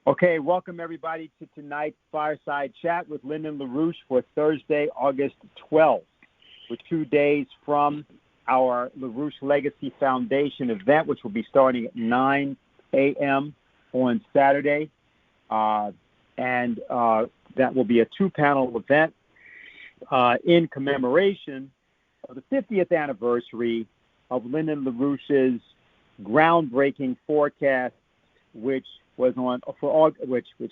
Okay, welcome everybody to tonight's Fireside Chat with Lyndon LaRouche for Thursday, August 12th. We're 2 days from our LaRouche Legacy Foundation event, which will be starting at 9 a.m. on Saturday. That will be a two-panel event in commemoration of the 50th anniversary of Lyndon LaRouche's groundbreaking forecast, which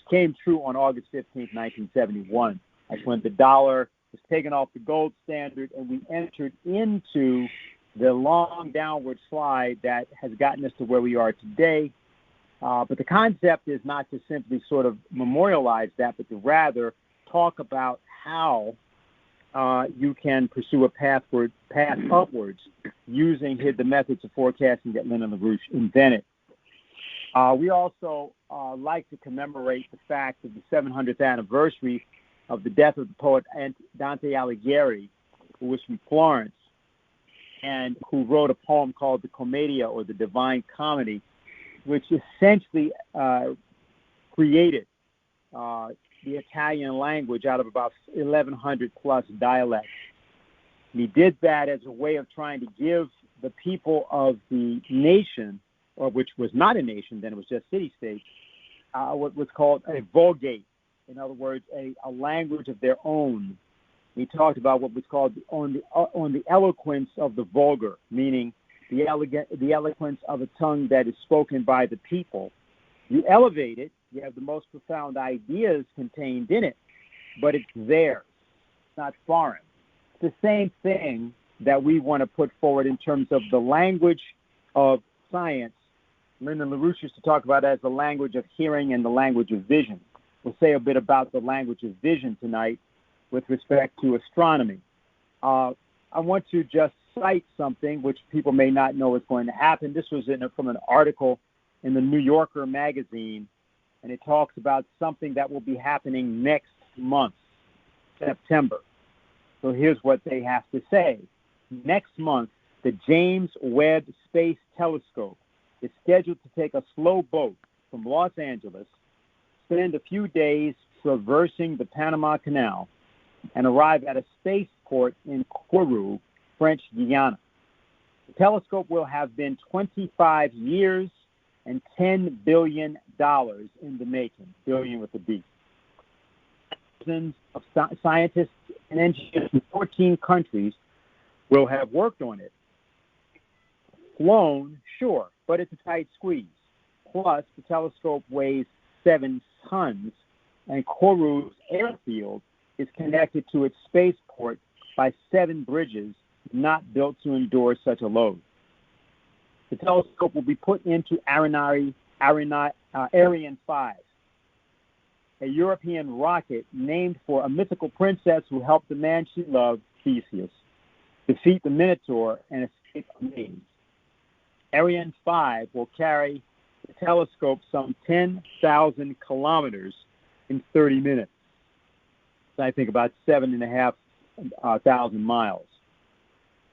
came true on August 15th, 1971. That's when the dollar was taken off the gold standard and we entered into the long downward slide that has gotten us to where we are today. But the concept is not to simply sort of memorialize that, but to rather talk about how you can pursue a path upwards using the methods of forecasting that Lyndon LaRouche invented. We also like to commemorate the fact of the 700th anniversary of the death of the poet Dante Alighieri, who was from Florence, and who wrote a poem called the Commedia, or the Divine Comedy, which essentially created the Italian language out of about 1,100 plus dialects. And he did that as a way of trying to give the people of the nation, or which was not a nation then, it was just city-states, what was called a vulgate. In other words, a language of their own. He talked about what was called on the eloquence of the vulgar, meaning the eloquence of a tongue that is spoken by the people. You elevate it, you have the most profound ideas contained in it, but it's theirs, it's not foreign. It's the same thing that we want to put forward in terms of the language of science. Lyndon LaRouche used to talk about it as the language of hearing and the language of vision. We'll say a bit about the language of vision tonight with respect to astronomy. I want to just cite something which people may not know is going to happen. This was from an article in the New Yorker magazine, and it talks about something that will be happening next month, September. So here's what they have to say. Next month, the James Webb Space Telescope is scheduled to take a slow boat from Los Angeles, spend a few days traversing the Panama Canal, and arrive at a spaceport in Kourou, French Guiana. The telescope will have been 25 years and $10 billion in the making, billion with a B. Thousands of scientists and engineers from 14 countries will have worked on it. Flown, sure, but it's a tight squeeze. Plus, the telescope weighs 7 tons, and Kourou's airfield is connected to its spaceport by 7 bridges not built to endure such a load. The telescope will be put into Ariane 5, a European rocket named for a mythical princess who helped the man she loved, Theseus, defeat the Minotaur and escape a maze. Ariane 5 will carry the telescope some 10,000 kilometers in 30 minutes. So I think about 7,500 miles.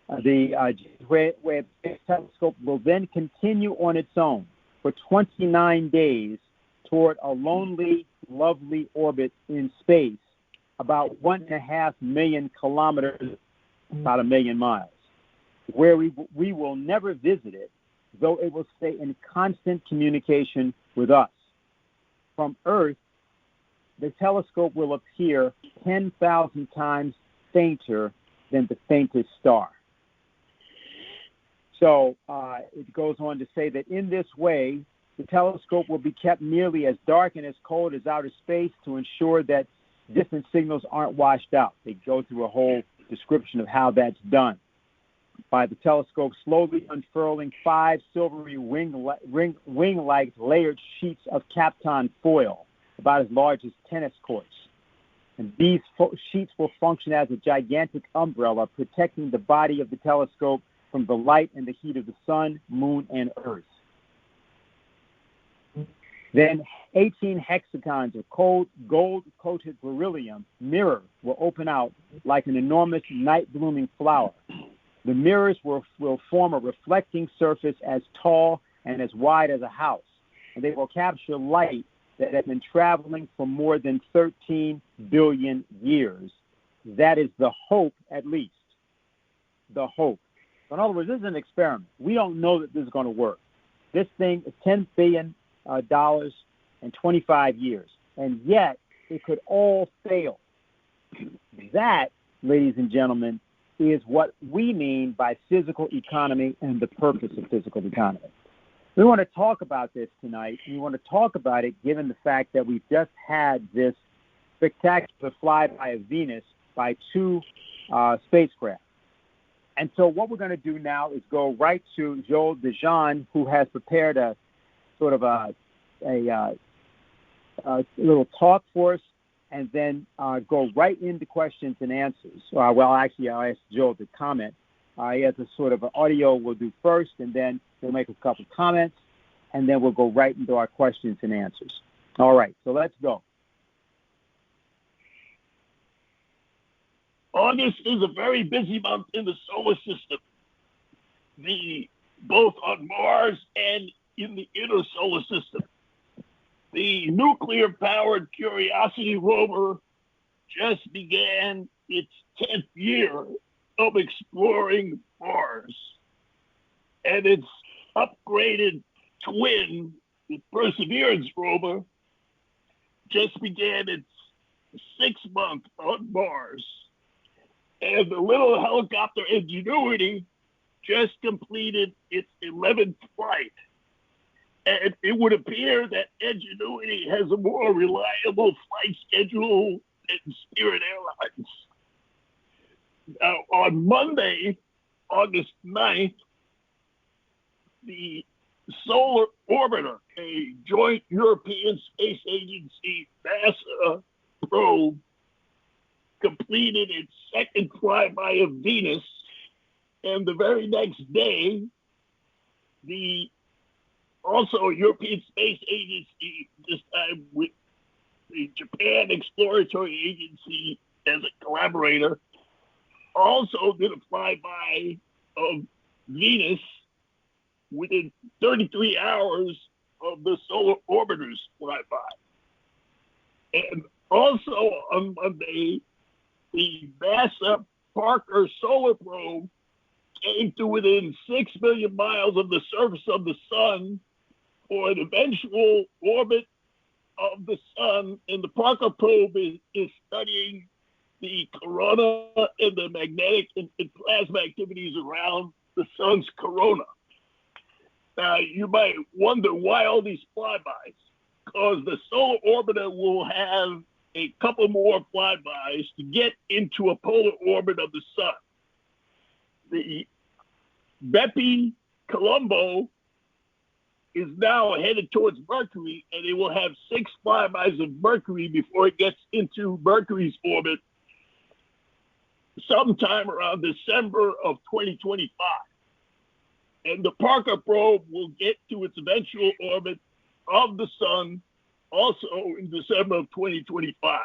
The Webb telescope will then continue on its own for 29 days toward a lonely, lovely orbit in space, about 1.5 million kilometers, about 1 million miles, where we will never visit it, though it will stay in constant communication with us. From Earth, the telescope will appear 10,000 times fainter than the faintest star. So it goes on to say that in this way, the telescope will be kept nearly as dark and as cold as outer space to ensure that different signals aren't washed out. They go through a whole description of how that's done. By the telescope slowly unfurling 5 silvery wing-like layered sheets of Kapton foil, about as large as tennis courts. And these sheets will function as a gigantic umbrella, protecting the body of the telescope from the light and the heat of the sun, moon, and earth. Then 18 hexagons of gold-coated beryllium mirror will open out like an enormous night-blooming flower. The mirrors will form a reflecting surface as tall and as wide as a house, and they will capture light that have been traveling for more than 13 billion years. That is the hope, at least. The hope. So in other words, this is an experiment. We don't know that this is going to work. This thing is $10 billion in 25 years, and yet it could all fail. That, ladies and gentlemen, is what we mean by physical economy and the purpose of physical economy. We want to talk about this tonight. We want to talk about it given the fact that we've just had this spectacular flyby of Venus by two spacecraft. And so what we're going to do now is go right to Joel DeJean, who has prepared a sort of a little talk for us, and then go right into questions and answers. Well, actually, I'll ask Joel to comment. He has a sort of an audio we'll do first, and then we'll make a couple comments, and then we'll go right into our questions and answers. All right, so let's go. August is a very busy month in the solar system, both on Mars and in the inner solar system. The nuclear-powered Curiosity rover just began its 10th year of exploring Mars, and its upgraded twin, the Perseverance rover, just began its 6th month on Mars. And the little helicopter Ingenuity just completed its 11th flight. And it would appear that Ingenuity has a more reliable flight schedule than Spirit Airlines. Now, on Monday, August 9th, the Solar Orbiter, a joint European Space Agency NASA probe, completed its 2nd flyby of Venus, and the very next day, the also European Space Agency, this time with the Japan Exploratory Agency as a collaborator, also did a flyby of Venus within 33 hours of the Solar Orbiter's flyby. And also on Monday, the NASA Parker Solar Probe came to within 6 million miles of the surface of the Sun for an eventual orbit of the Sun. And the Parker Probe is studying the corona and the magnetic and plasma activities around the Sun's corona. Now, you might wonder why all these flybys, because the Solar Orbiter will have a couple more flybys to get into a polar orbit of the Sun. The Bepicolumbo is now headed towards Mercury, and it will have 6 flybys of Mercury before it gets into Mercury's orbit sometime around December of 2025. And the Parker probe will get to its eventual orbit of the Sun also in December of 2025.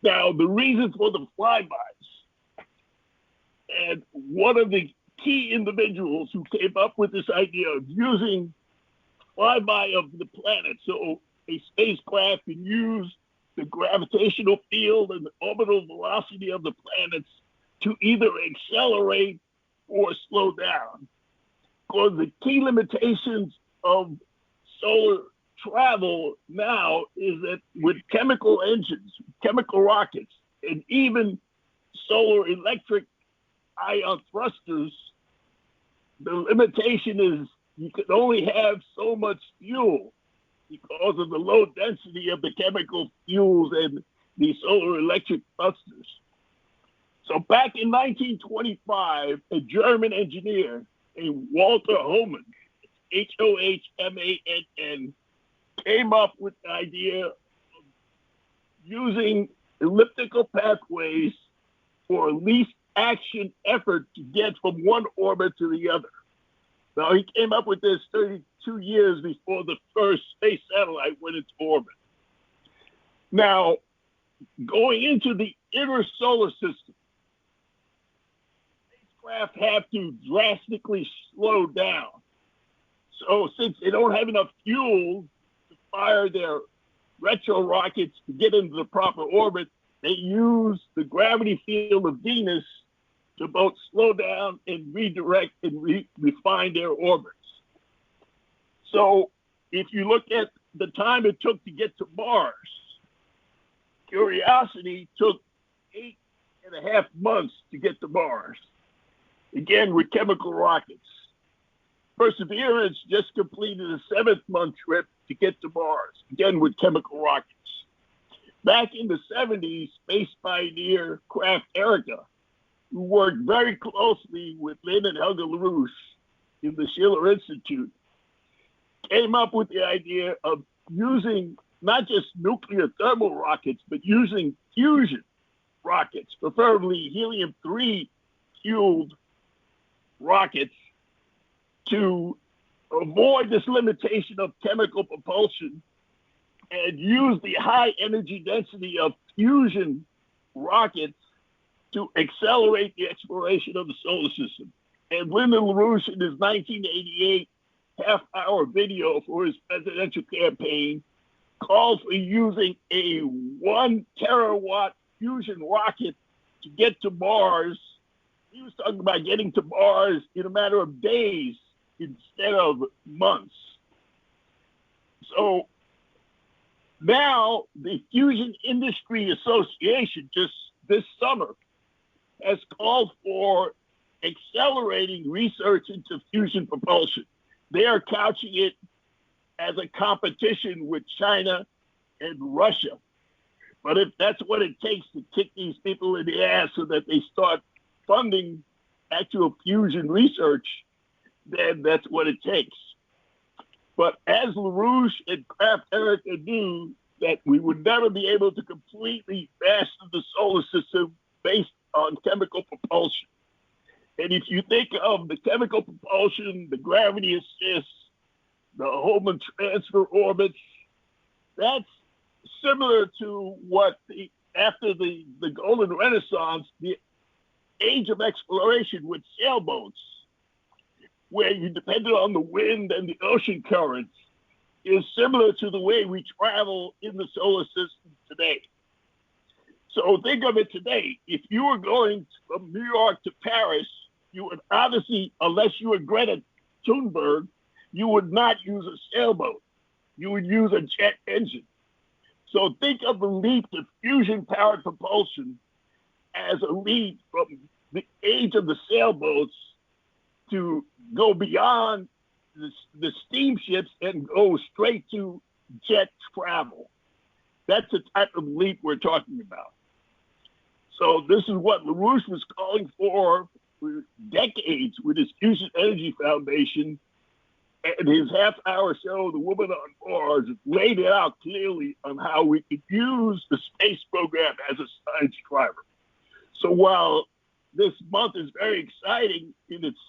Now, the reason for the flybys, and one of the key individuals who came up with this idea of using flyby of the planet, so a spacecraft can use the gravitational field and the orbital velocity of the planets to either accelerate or slow down. Because the key limitations of solar travel now is that with chemical engines, chemical rockets, and even solar electric ion thrusters, the limitation is you can only have so much fuel because of the low density of the chemical fuels and the solar electric thrusters. So back in 1925, a German engineer named Walter Hohmann, Hohmann, came up with the idea of using elliptical pathways for least action effort to get from one orbit to the other. Now, he came up with this 32 years before the first space satellite went into orbit. Now, going into the inner solar system, spacecraft have to drastically slow down. So since they don't have enough fuel to fire their retro rockets to get into the proper orbit, they use the gravity field of Venus to both slow down and redirect and refine their orbits. So if you look at the time it took to get to Mars, Curiosity took 8.5 months to get to Mars, again with chemical rockets. Perseverance just completed a 7th-month trip to get to Mars, again with chemical rockets. Back in the 70s, space pioneer Craft Erica, who worked very closely with Lynn and Helga LaRouche in the Schiller Institute, came up with the idea of using not just nuclear thermal rockets, but using fusion rockets, preferably helium-3 fueled rockets, to avoid this limitation of chemical propulsion and use the high energy density of fusion rockets to accelerate the exploration of the solar system. And Lyndon LaRouche, in his 1988 half-hour video for his presidential campaign, called for using a 1 terawatt fusion rocket to get to Mars. He was talking about getting to Mars in a matter of days instead of months. So now the Fusion Industry Association just this summer has called for accelerating research into fusion propulsion. They are couching it as a competition with China and Russia. But if that's what it takes to kick these people in the ass so that they start funding actual fusion research, then that's what it takes. But as LaRouche and Craft Erica knew that we would never be able to completely master the solar system based on chemical propulsion. And if you think of the chemical propulsion, the gravity assist, the Hohmann transfer orbits, that's similar to what after the Golden Renaissance, the age of exploration with sailboats, where you depended on the wind and the ocean currents, is similar to the way we travel in the solar system today. So think of it today. If you were going from New York to Paris, you would obviously, unless you were Greta Thunberg, you would not use a sailboat. You would use a jet engine. So think of the leap to fusion-powered propulsion as a leap from the age of the sailboats to go beyond the steamships and go straight to jet travel. That's the type of leap we're talking about. So this is what LaRouche was calling for decades with his Fusion Energy Foundation, and his half-hour show, The Woman on Mars, laid it out clearly on how we could use the space program as a science driver. So while this month is very exciting in its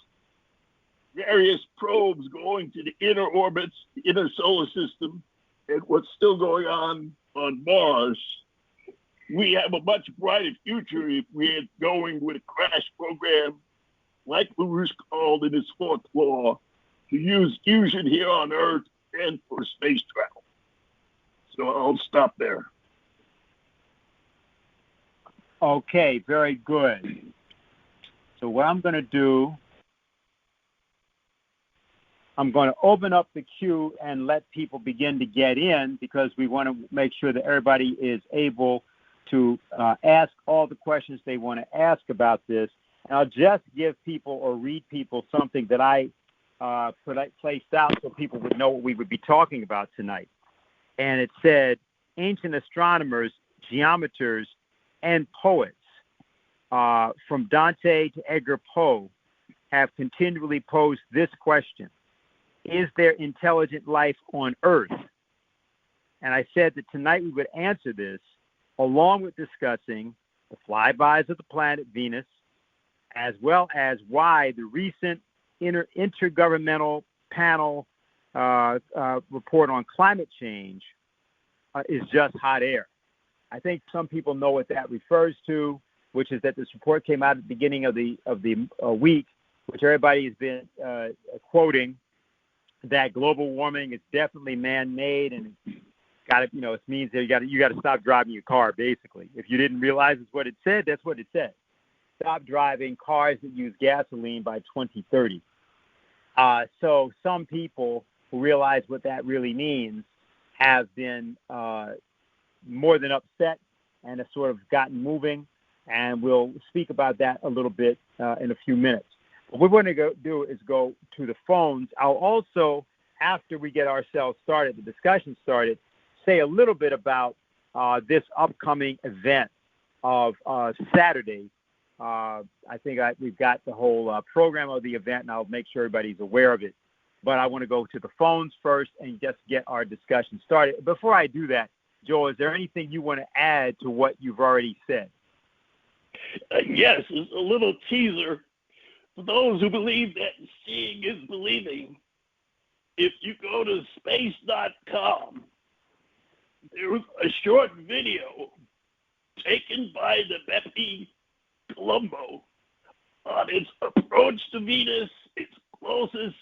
various probes going to the inner orbits, the inner solar system, and what's still going on Mars, we have a much brighter future if we're going with a crash program like LaRouche called in his 4th law, to use fusion here on Earth and for space travel. So I'll stop there. Okay, very good. So what I'm going to do, I'm going to open up the queue and let people begin to get in, because we want to make sure that everybody is able to ask all the questions they want to ask about this. And I'll just give people or read people something that I placed out so people would know what we would be talking about tonight. And it said, ancient astronomers, geometers, and poets, from Dante to Edgar Poe, have continually posed this question: is there intelligent life on Earth? And I said that tonight we would answer this, along with discussing the flybys of the planet Venus, as well as why the recent intergovernmental panel report on climate change is just hot air. I think some people know what that refers to, which is that this report came out at the beginning of the week, which everybody has been quoting, that global warming is definitely man-made, and it's got to, it means that you got to stop driving your car. Basically, if you didn't realize it's what it said, that's what it said. Stop driving cars that use gasoline by 2030. So some people who realize what that really means have been more than upset and have sort of gotten moving, and we'll speak about that a little bit in a few minutes. What we're going to do is go to the phones. I'll also, after we get ourselves started, the discussion started, say a little bit about this upcoming event of Saturday. I think we've got the whole program of the event, and I'll make sure everybody's aware of it. But I want to go to the phones first and just get our discussion started. Before I do that, Joel, is there anything you want to add to what you've already said? Yes, it's a little teaser for those who believe that seeing is believing. If you go to space.com, there was a short video taken by the Bepicolumbo on its approach to Venus, its closest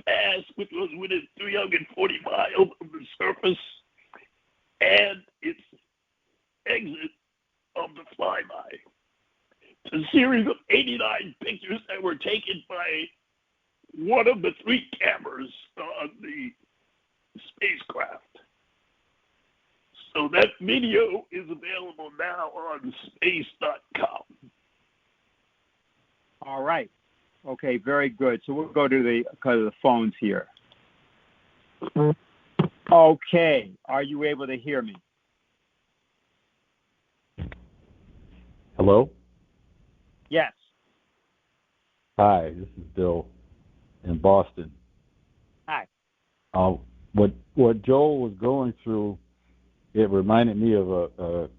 pass, which was within 340 miles of the surface, and its exit of the flyby. It's a series of 89 pictures that were taken by one of the three cameras on the spacecraft. So that video is available now on space.com. All right. Okay, very good. So we'll go to the phones here. Okay, are you able to hear me? Hello? Yes. Hi, this is Bill in Boston. Hi. What Joel was going through, it reminded me of a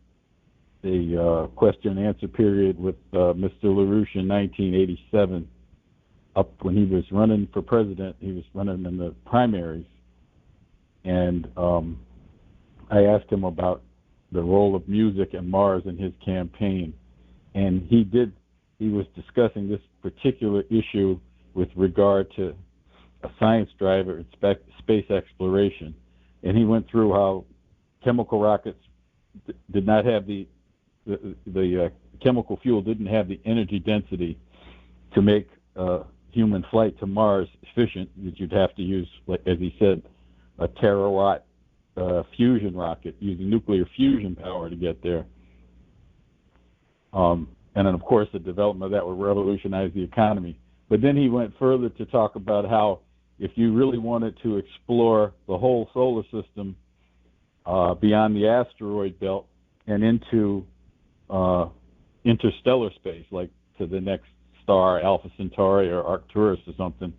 question and answer period with Mr. LaRouche in 1987. Up when he was running for president, he was running in the primaries, and I asked him about the role of music and Mars in his campaign, and he was discussing this particular issue with regard to a science driver in space exploration, and he went through how chemical rockets did not have the chemical fuel didn't have the energy density to make human flight to Mars efficient, that you'd have to use, like, as he said, a terawatt fusion rocket using nuclear fusion power to get there. And then, of course, the development of that would revolutionize the economy. But then he went further to talk about how if you really wanted to explore the whole solar system beyond the asteroid belt and into interstellar space, like to the next star, Alpha Centauri or Arcturus or something,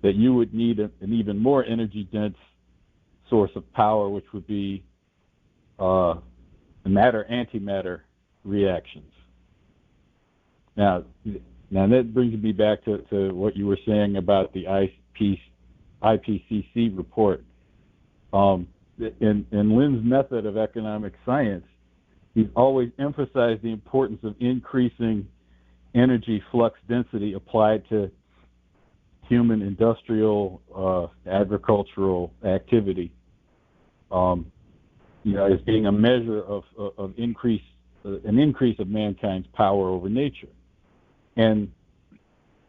that you would need an even more energy-dense source of power, which would be matter-antimatter reactions. Now that brings me back to what you were saying about the IPCC report. In Lynn's method of economic science, he's always emphasized the importance of increasing energy flux density applied to human industrial agricultural activity, as being a measure of an increase of mankind's power over nature. And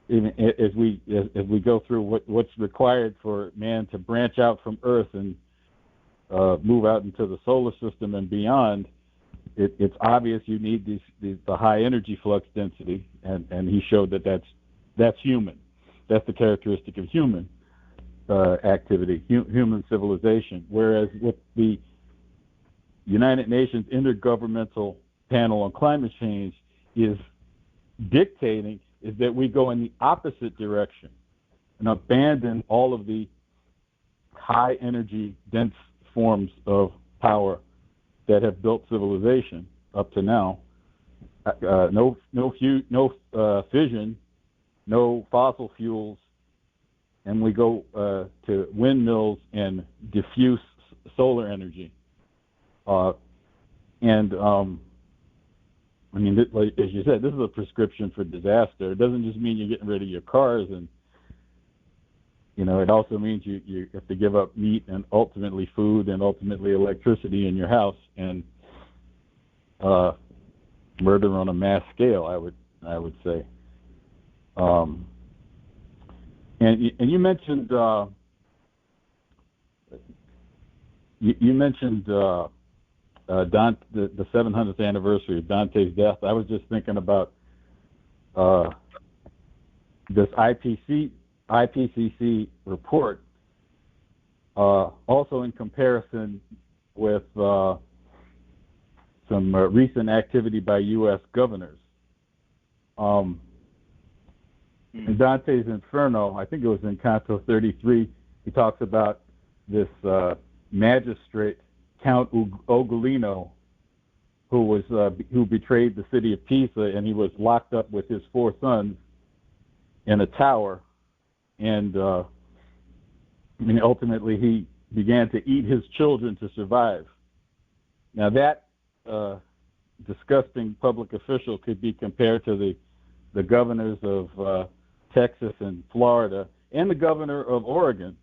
even as we go through what's required for man to branch out from Earth and move out into the solar system and beyond, it's obvious you need the high energy flux density, and he showed that's human. That's the characteristic of human activity, human civilization. Whereas with the United Nations Intergovernmental Panel on Climate Change is dictating is that we go in the opposite direction and abandon all of the high energy dense forms of power that have built civilization up to now. No fission, no fossil fuels, and we go to windmills and diffuse solar energy. Like, as you said, this is a prescription for disaster. It doesn't just mean you're getting rid of your cars and it also means you have to give up meat and ultimately food and ultimately electricity in your house, and murder on a mass scale, I would say. And you mentioned Dante, the 700th anniversary of Dante's death. I was just thinking about this IPCC report, also in comparison with some recent activity by U.S. governors. In Dante's Inferno, I think it was in Canto 33, he talks about this magistrate, Count Ugolino, who betrayed the city of Pisa, and he was locked up with his 4 sons in a tower, and ultimately he began to eat his children to survive. Now that disgusting public official could be compared to the governors of Texas and Florida and the governor of Oregon.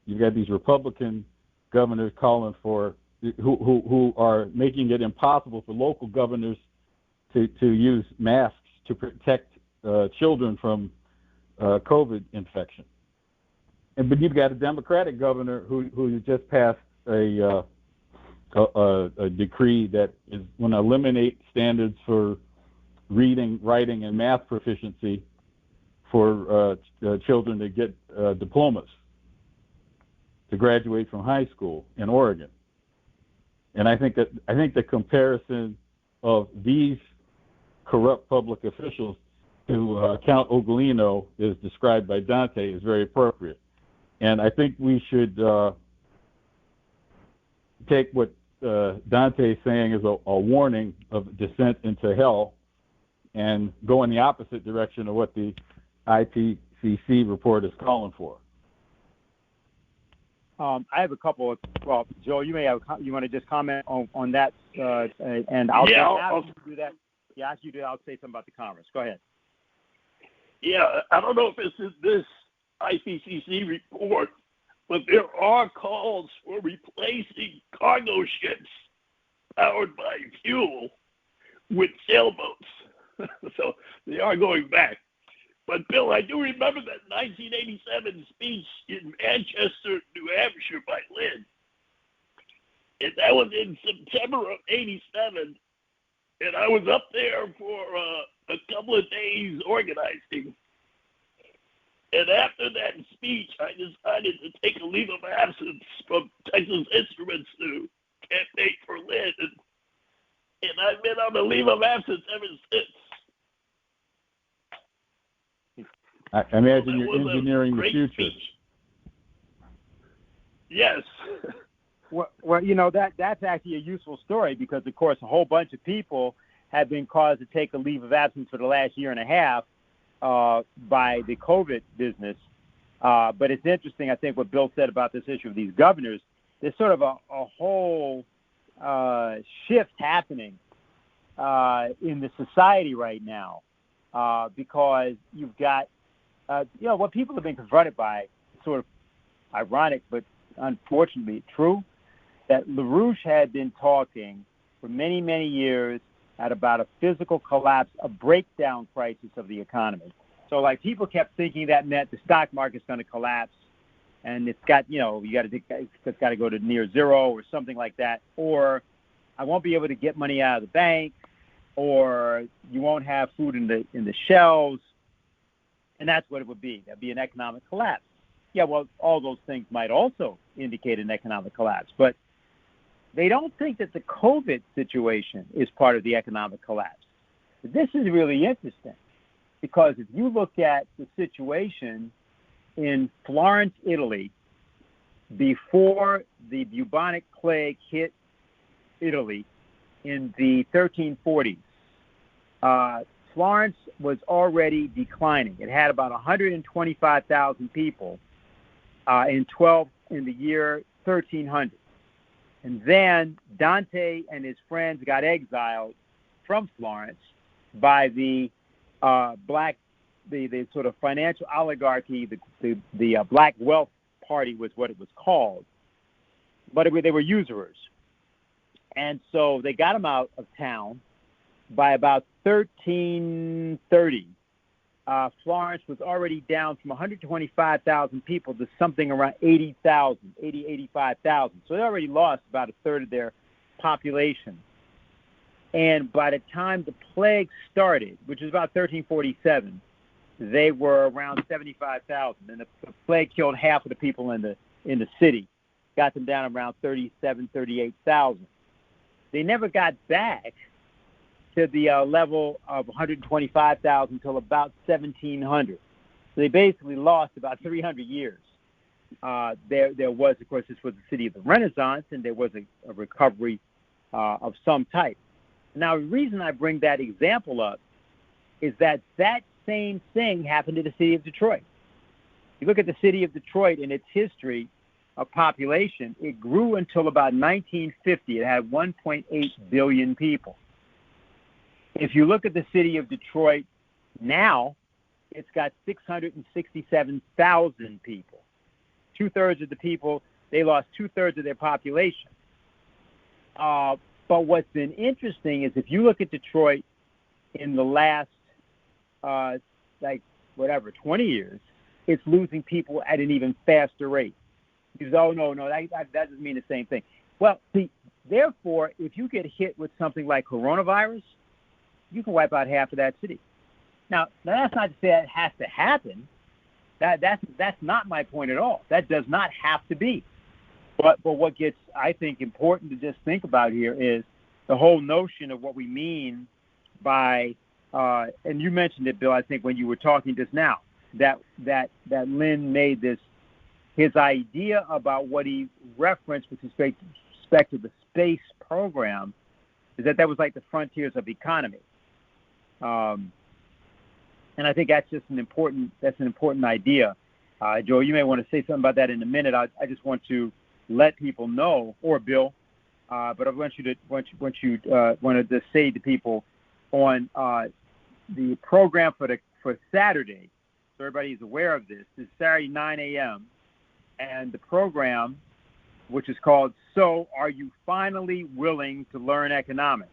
You've got these Republican governors calling for who are making it impossible for local governors to use masks to protect children from COVID infection. But you've got a Democratic governor who just passed a decree that is going to eliminate standards for reading, writing, and math proficiency for children to get diplomas to graduate from high school in Oregon. And I think the comparison of these corrupt public officials to Count Ugolino, as described by Dante, is very appropriate. And I think we should take what Dante is saying as a warning of descent into hell and go in the opposite direction of what the IPCC report is calling for. I have a couple of, well, Joe, you want to just comment on that, and I'll after you do that. Yeah, after you do that, I'll say something about the conference. Go ahead. Yeah, I don't know if it's in this IPCC report, but there are calls for replacing cargo ships powered by fuel with sailboats. So they are going back. But, Bill, I do remember that 1987 speech in Manchester, New Hampshire by Lynn. And that was in September of 87. And I was up there for a couple of days organizing. And after that speech, I decided to take a leave of absence from Texas Instruments to campaign for Lynn. And I've been on a leave of absence ever since. I imagine you're engineering the future. Speech. Yes. Well, that's actually a useful story because, of course, a whole bunch of people have been caused to take a leave of absence for the last year and a half by the COVID business. But it's interesting, I think, what Bill said about this issue of these governors. There's sort of a whole shift happening in the society right now because you've got what people have been confronted by, sort of ironic, but unfortunately true, that LaRouche had been talking for many, many years about a physical collapse, a breakdown crisis of the economy. So, like, people kept thinking that meant the stock market's going to collapse, and it's got, it's got to go to near zero or something like that, or I won't be able to get money out of the bank, or you won't have food in the shelves. And that's what it would be. That'd be an economic collapse. Yeah, well, all those things might also indicate an economic collapse. But they don't think that the COVID situation is part of the economic collapse. This is really interesting because if you look at the situation in Florence, Italy, before the bubonic plague hit Italy in the 1340s, Florence was already declining. It had about 125,000 people in the year 1300. And then Dante and his friends got exiled from Florence by the Black the sort of financial oligarchy, the Black Wealth Party was what it was called, but they were usurers. And so they got them out of town by about 1330. Florence was already down from 125,000 people to something around 85,000. So they already lost about a third of their population. And by the time the plague started, which was about 1347, they were around 75,000. And the plague killed half of the people in the city, got them down around 38,000. They never got back to the level of 125,000 until about 1700. So they basically lost about 300 years. There was, of course, this was the city of the Renaissance, and there was a recovery of some type. Now, the reason I bring that example up is that same thing happened to the city of Detroit. You look at the city of Detroit and its history of population, it grew until about 1950. It had 1.8 billion people. If you look at the city of Detroit now, it's got 667,000 people. Two-thirds of the people, they lost two-thirds of their population. But what's been interesting is if you look at Detroit in the last, 20 years, it's losing people at an even faster rate. You say, oh, no, that doesn't mean the same thing. Well, see, therefore, if you get hit with something like coronavirus, you can wipe out half of that city. Now that's not to say that has to happen. That's not my point at all. That does not have to be. But what gets, I think, important to just think about here is the whole notion of what we mean by, and you mentioned it, Bill, I think, when you were talking just now, that Lynn made his idea about what he referenced with respect to the space program is that was like the frontiers of economy. And I think that's just an important idea. Joe, you may want to say something about that in a minute. I just want to let people know, or Bill, but I want to just say to people on the program for Saturday, so everybody is aware of this. It's Saturday 9 a.m. and the program, which is called "So Are You Finally Willing to Learn Economics?"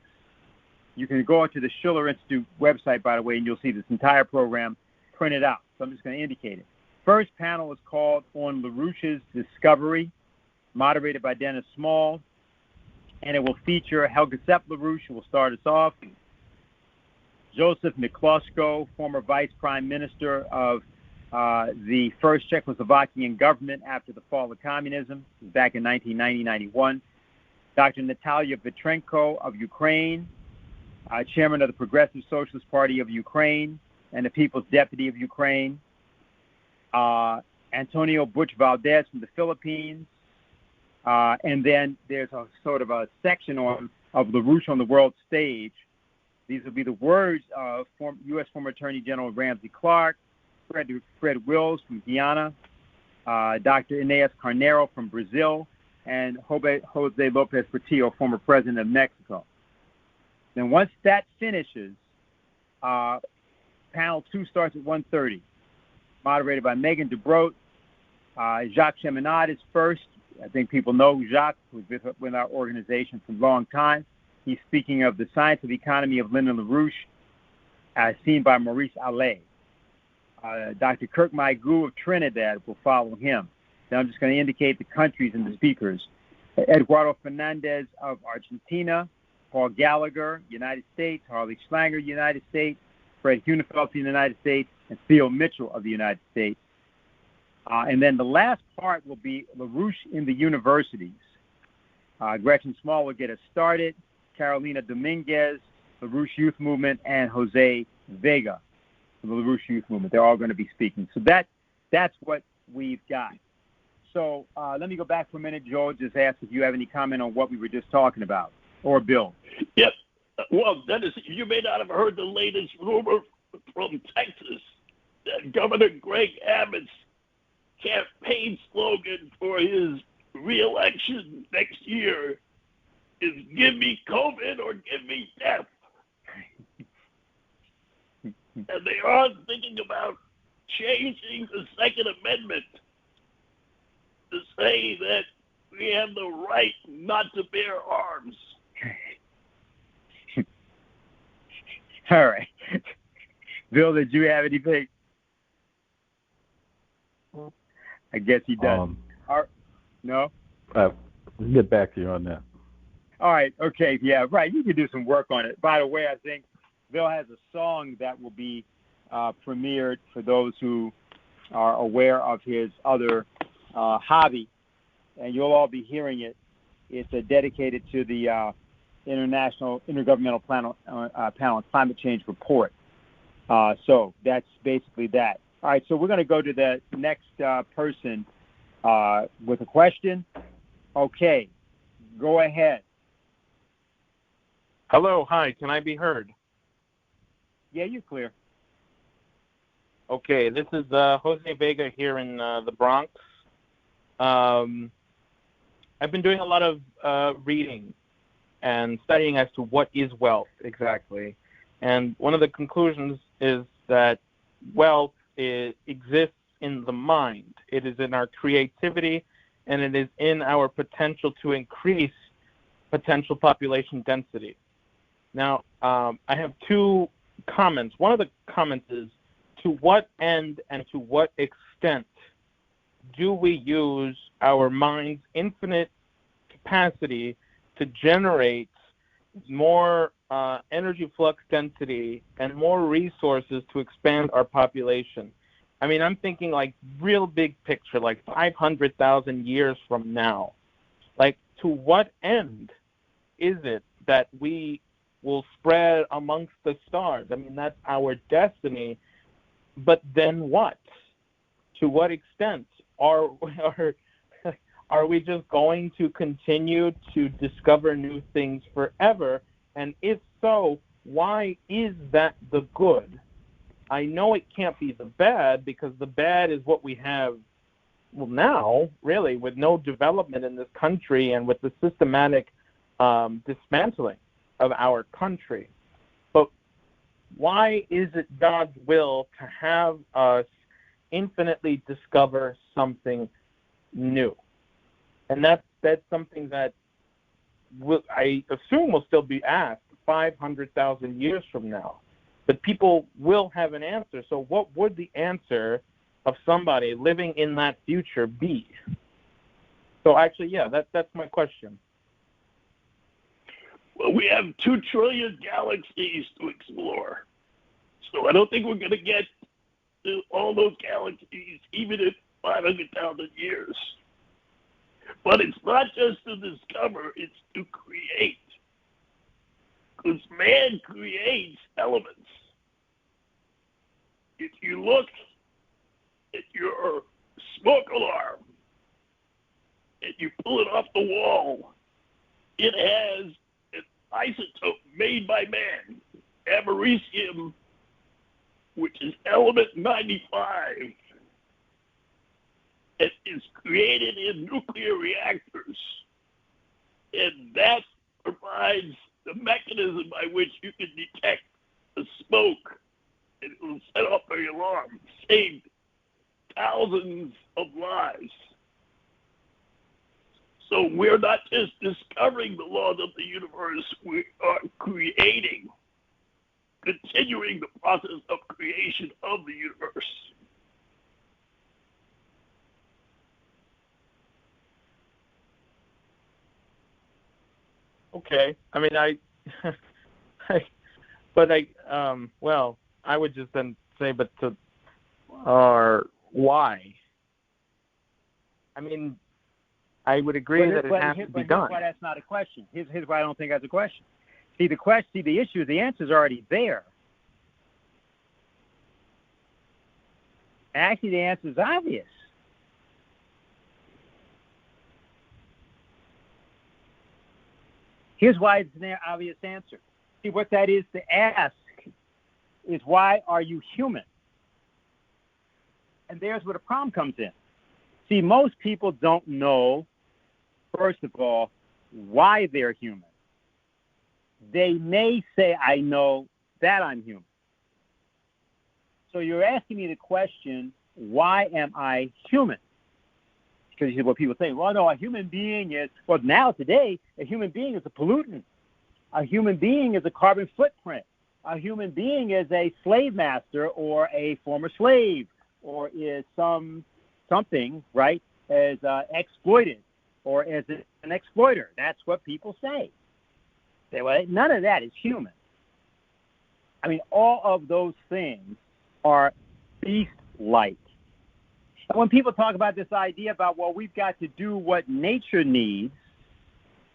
You can go to the Schiller Institute website, by the way, and you'll see this entire program printed out. So I'm just going to indicate it. First panel is called On LaRouche's Discovery, moderated by Dennis Small, and it will feature Helga Sepp LaRouche, who will start us off, Joseph Miklosko, former Vice Prime Minister of the first Czechoslovakian government after the fall of communism, back in 1990-91, Dr. Natalia Vitrenko of Ukraine, chairman of the Progressive Socialist Party of Ukraine and the People's Deputy of Ukraine, Antonio Butch Valdez from the Philippines, and then there's a sort of a section of LaRouche on the world stage. These will be the words of U.S. former Attorney General Ramsey Clark, Fred Wills from Guyana, Dr. Inés Carnero from Brazil, and Jose Lopez Portillo, former president of Mexico. Then once that finishes, panel 2 starts at 1:30, moderated by Megan DeBroat. Jacques Cheminade is first. I think people know Jacques, who's been with our organization for a long time. He's speaking of the science of economy of Lyndon LaRouche, as seen by Maurice Allais. Dr. Kirk Maigou of Trinidad will follow him. Then I'm just going to indicate the countries and the speakers. Eduardo Fernandez of Argentina, Paul Gallagher, United States, Harley Schlanger, United States, Fred Hunefeld of the United States, and Theo Mitchell of the United States. And then the last part will be LaRouche in the universities. Gretchen Small will get us started, Carolina Dominguez, LaRouche Youth Movement, and Jose Vega from the LaRouche Youth Movement. They're all going to be speaking. So that's what we've got. So let me go back for a minute, Joe, just ask if you have any comment on what we were just talking about. Or Bill. Yep. Well, Dennis, you may not have heard the latest rumor from Texas that Governor Greg Abbott's campaign slogan for his re-election next year is "Give me COVID or give me death." And they aren't thinking about changing the Second Amendment to say that we have the right not to bear arms. All right. Bill, did you have anything? I guess he does. No? We'll get back to you on that. All right. Okay. Yeah, right. You can do some work on it. By the way, I think Bill has a song that will be premiered for those who are aware of his other hobby, and you'll all be hearing it. It's dedicated to the International Intergovernmental Panel on Climate Change report. So that's basically that. All right, so we're going to go to the next person with a question. Okay, go ahead. Hello, hi, can I be heard? Yeah, you're clear. Okay, this is Jose Vega here in the Bronx. I've been doing a lot of reading and studying as to what is wealth exactly. And one of the conclusions is that wealth exists in the mind. It is in our creativity, and it is in our potential to increase potential population density. Now, I have two comments. One of the comments is, to what end and to what extent do we use our mind's infinite capacity to generate more energy flux density and more resources to expand our population? I mean, I'm thinking like real big picture, like 500,000 years from now. Like, to what end is it that we will spread amongst the stars? I mean, that's our destiny. But then what? To what extent? Are we just going to continue to discover new things forever? And if so, why is that the good? I know it can't be the bad, because the bad is what we have, well, now, really, with no development in this country and with the systematic dismantling of our country. But why is it God's will to have us infinitely discover something new? And that's something that I assume will still be asked 500,000 years from now. But people will have an answer. So what would the answer of somebody living in that future be? So actually, yeah, that's my question. Well, we have 2 trillion galaxies to explore. So I don't think we're going to get to all those galaxies, even in 500,000 years. But it's not just to discover, it's to create. Because man creates elements. If you look at your smoke alarm and you pull it off the wall, it has an isotope made by man, americium, which is element 95. It is created in nuclear reactors. And that provides the mechanism by which you can detect the smoke, and it will set off the alarm, saved thousands of lives. So we're not just discovering the laws of the universe, we are creating, continuing the process of creation of the universe. Okay. I mean, well, I would just then say, why? I mean, I would agree that it has to be done. Here's why that's not a question. Here's why I don't think that's a question. The issue, the answer's already there. Actually, the answer's obvious. Here's why it's an obvious answer. See, what that is to ask is, why are you human? And there's where the problem comes in. See, most people don't know, first of all, why they're human. They may say, I know that I'm human. So you're asking me the question, why am I human? Because what people say, well, no, a human being is, well, now today, a human being is a pollutant. A human being is a carbon footprint. A human being is a slave master or a former slave or is something, right, as exploited or as an exploiter. That's what people say. Well, none of that is human. I mean, all of those things are beast-like. And when people talk about this idea about, well, we've got to do what nature needs,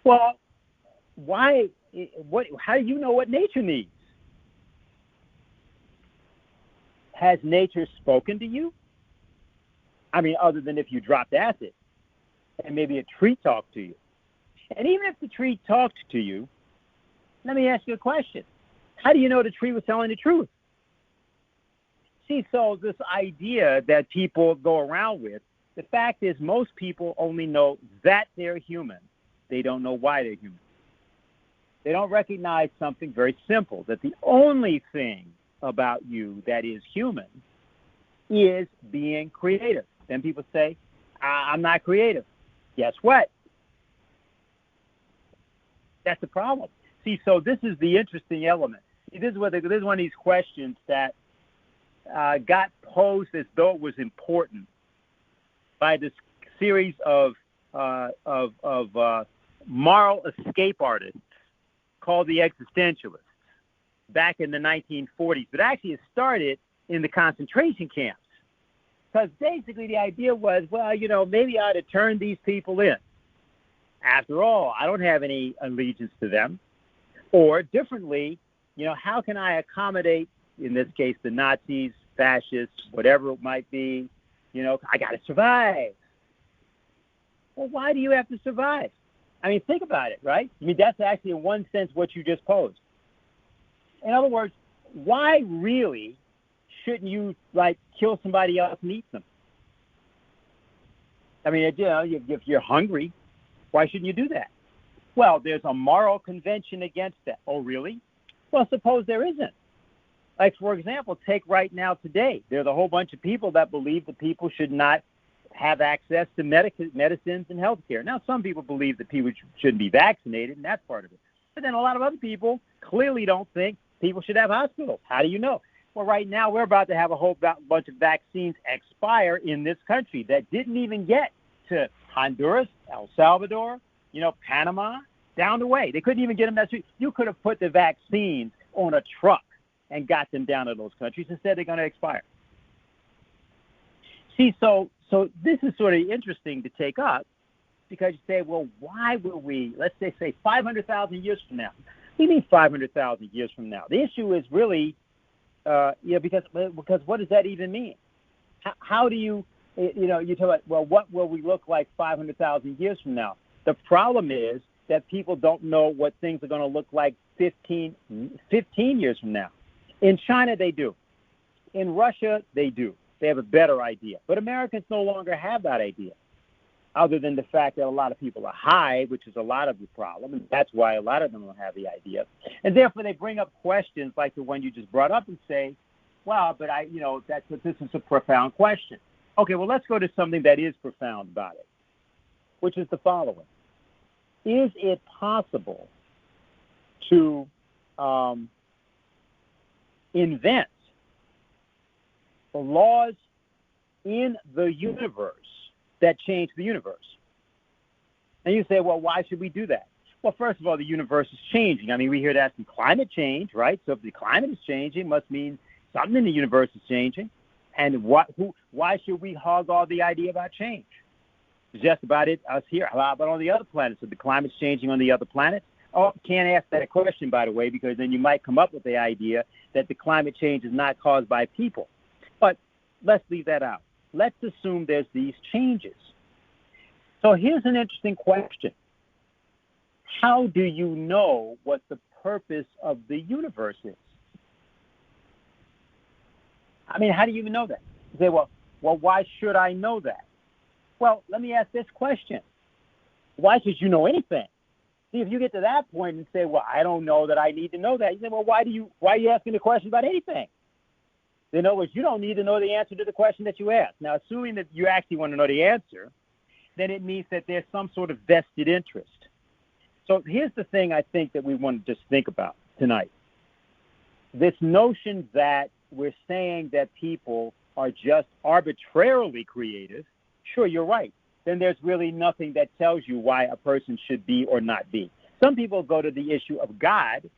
well, why? How do you know what nature needs? Has nature spoken to you? I mean, other than if you dropped acid and maybe a tree talked to you. And even if the tree talked to you, let me ask you a question. How do you know the tree was telling the truth? See, so this idea that people go around with, the fact is most people only know that they're human. They don't know why they're human. They don't recognize something very simple, that the only thing about you that is human is being creative. Then people say, I'm not creative. Guess what? That's the problem. See, so this is the interesting element. See, this is one of these questions that got posed as though it was important by this series of moral escape artists called the existentialists back in the 1940s. But actually it started in the concentration camps. Because basically the idea was, well, maybe I ought to turn these people in. After all, I don't have any allegiance to them. Or differently, how can I accommodate, in this case, the Nazis, fascists, whatever it might be? I got to survive. Well, why do you have to survive? I mean, think about it, right? I mean, that's actually in one sense what you just posed. In other words, why really shouldn't you, kill somebody else and eat them? I mean, if you're hungry, why shouldn't you do that? Well, there's a moral convention against that. Oh, really? Well, suppose there isn't. Like, for example, take right now today. There's a whole bunch of people that believe that people should not have access to medicines and health care. Now, some people believe that people shouldn't be vaccinated, and that's part of it. But then a lot of other people clearly don't think people should have hospitals. How do you know? Well, right now we're about to have a whole bunch of vaccines expire in this country that didn't even get to Honduras, El Salvador, Panama, down the way. They couldn't even get them that street. You could have put the vaccines on a truck and got them down to those countries. Instead, they're going to expire. See, so this is sort of interesting to take up because you say, well, why will we, let's say 500,000 years from now. What do you mean 500,000 years from now? The issue is really, because what does that even mean? How do you talk about, well, what will we look like 500,000 years from now? The problem is that people don't know what things are going to look like 15 years from now. In China, they do. In Russia, they do. They have a better idea. But Americans no longer have that idea, other than the fact that a lot of people are high, which is a lot of the problem, and that's why a lot of them don't have the idea. And therefore, they bring up questions like the one you just brought up and say, well, but this is a profound question. Okay, well, let's go to something that is profound about it, which is the following. Is it possible to invent the laws in the universe that change the universe? And you say, well, why should we do that? Well, first of all, the universe is changing. I mean, we hear that from climate change, right? So if the climate is changing, it must mean something in the universe is changing. And why should we hog all the idea about change? It's just about it, us here. How about on the other planets? If the climate's changing on the other planets? Oh, can't ask that question, by the way, because then you might come up with the idea that the climate change is not caused by people. But let's leave that out. Let's assume there's these changes. So here's an interesting question. How do you know what the purpose of the universe is? I mean, how do you even know that? You say, well, why should I know that? Well, let me ask this question. Why should you know anything? See, if you get to that point and say, well, I don't know that I need to know that, you say, well, why are you asking the question about anything? In other words, you don't need to know the answer to the question that you asked. Now, assuming that you actually want to know the answer, then it means that there's some sort of vested interest. So here's the thing I think that we want to just think about tonight. This notion that we're saying that people are just arbitrarily creative, sure, you're right. Then there's really nothing that tells you why a person should be or not be. Some people go to the issue of God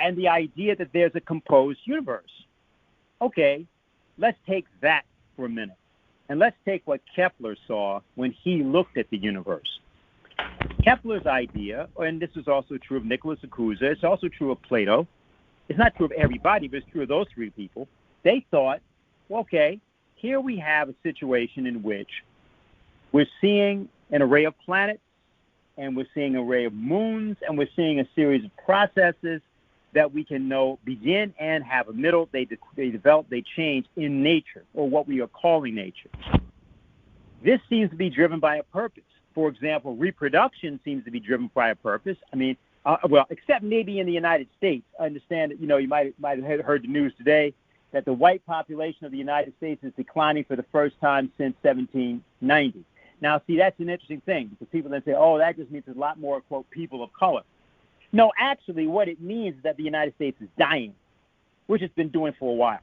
and the idea that there's a composed universe. Okay, let's take that for a minute. And let's take what Kepler saw when he looked at the universe. Kepler's idea, and this is also true of Nicholas Acusa, it's also true of Plato. It's not true of everybody, but it's true of those three people. They thought, well, okay, here we have a situation in which we're seeing an array of planets, and we're seeing an array of moons, and we're seeing a series of processes that we can know begin and have a middle. They develop, they change in nature, or what we are calling nature. This seems to be driven by a purpose. For example, reproduction seems to be driven by a purpose. I mean, well, except maybe in the United States. I understand that, you might have heard the news today that the white population of the United States is declining for the first time since 1790. Now, see, that's an interesting thing, because people then say, oh, that just means there's a lot more, quote, people of color. No, actually, what it means is that the United States is dying, which it's been doing for a while.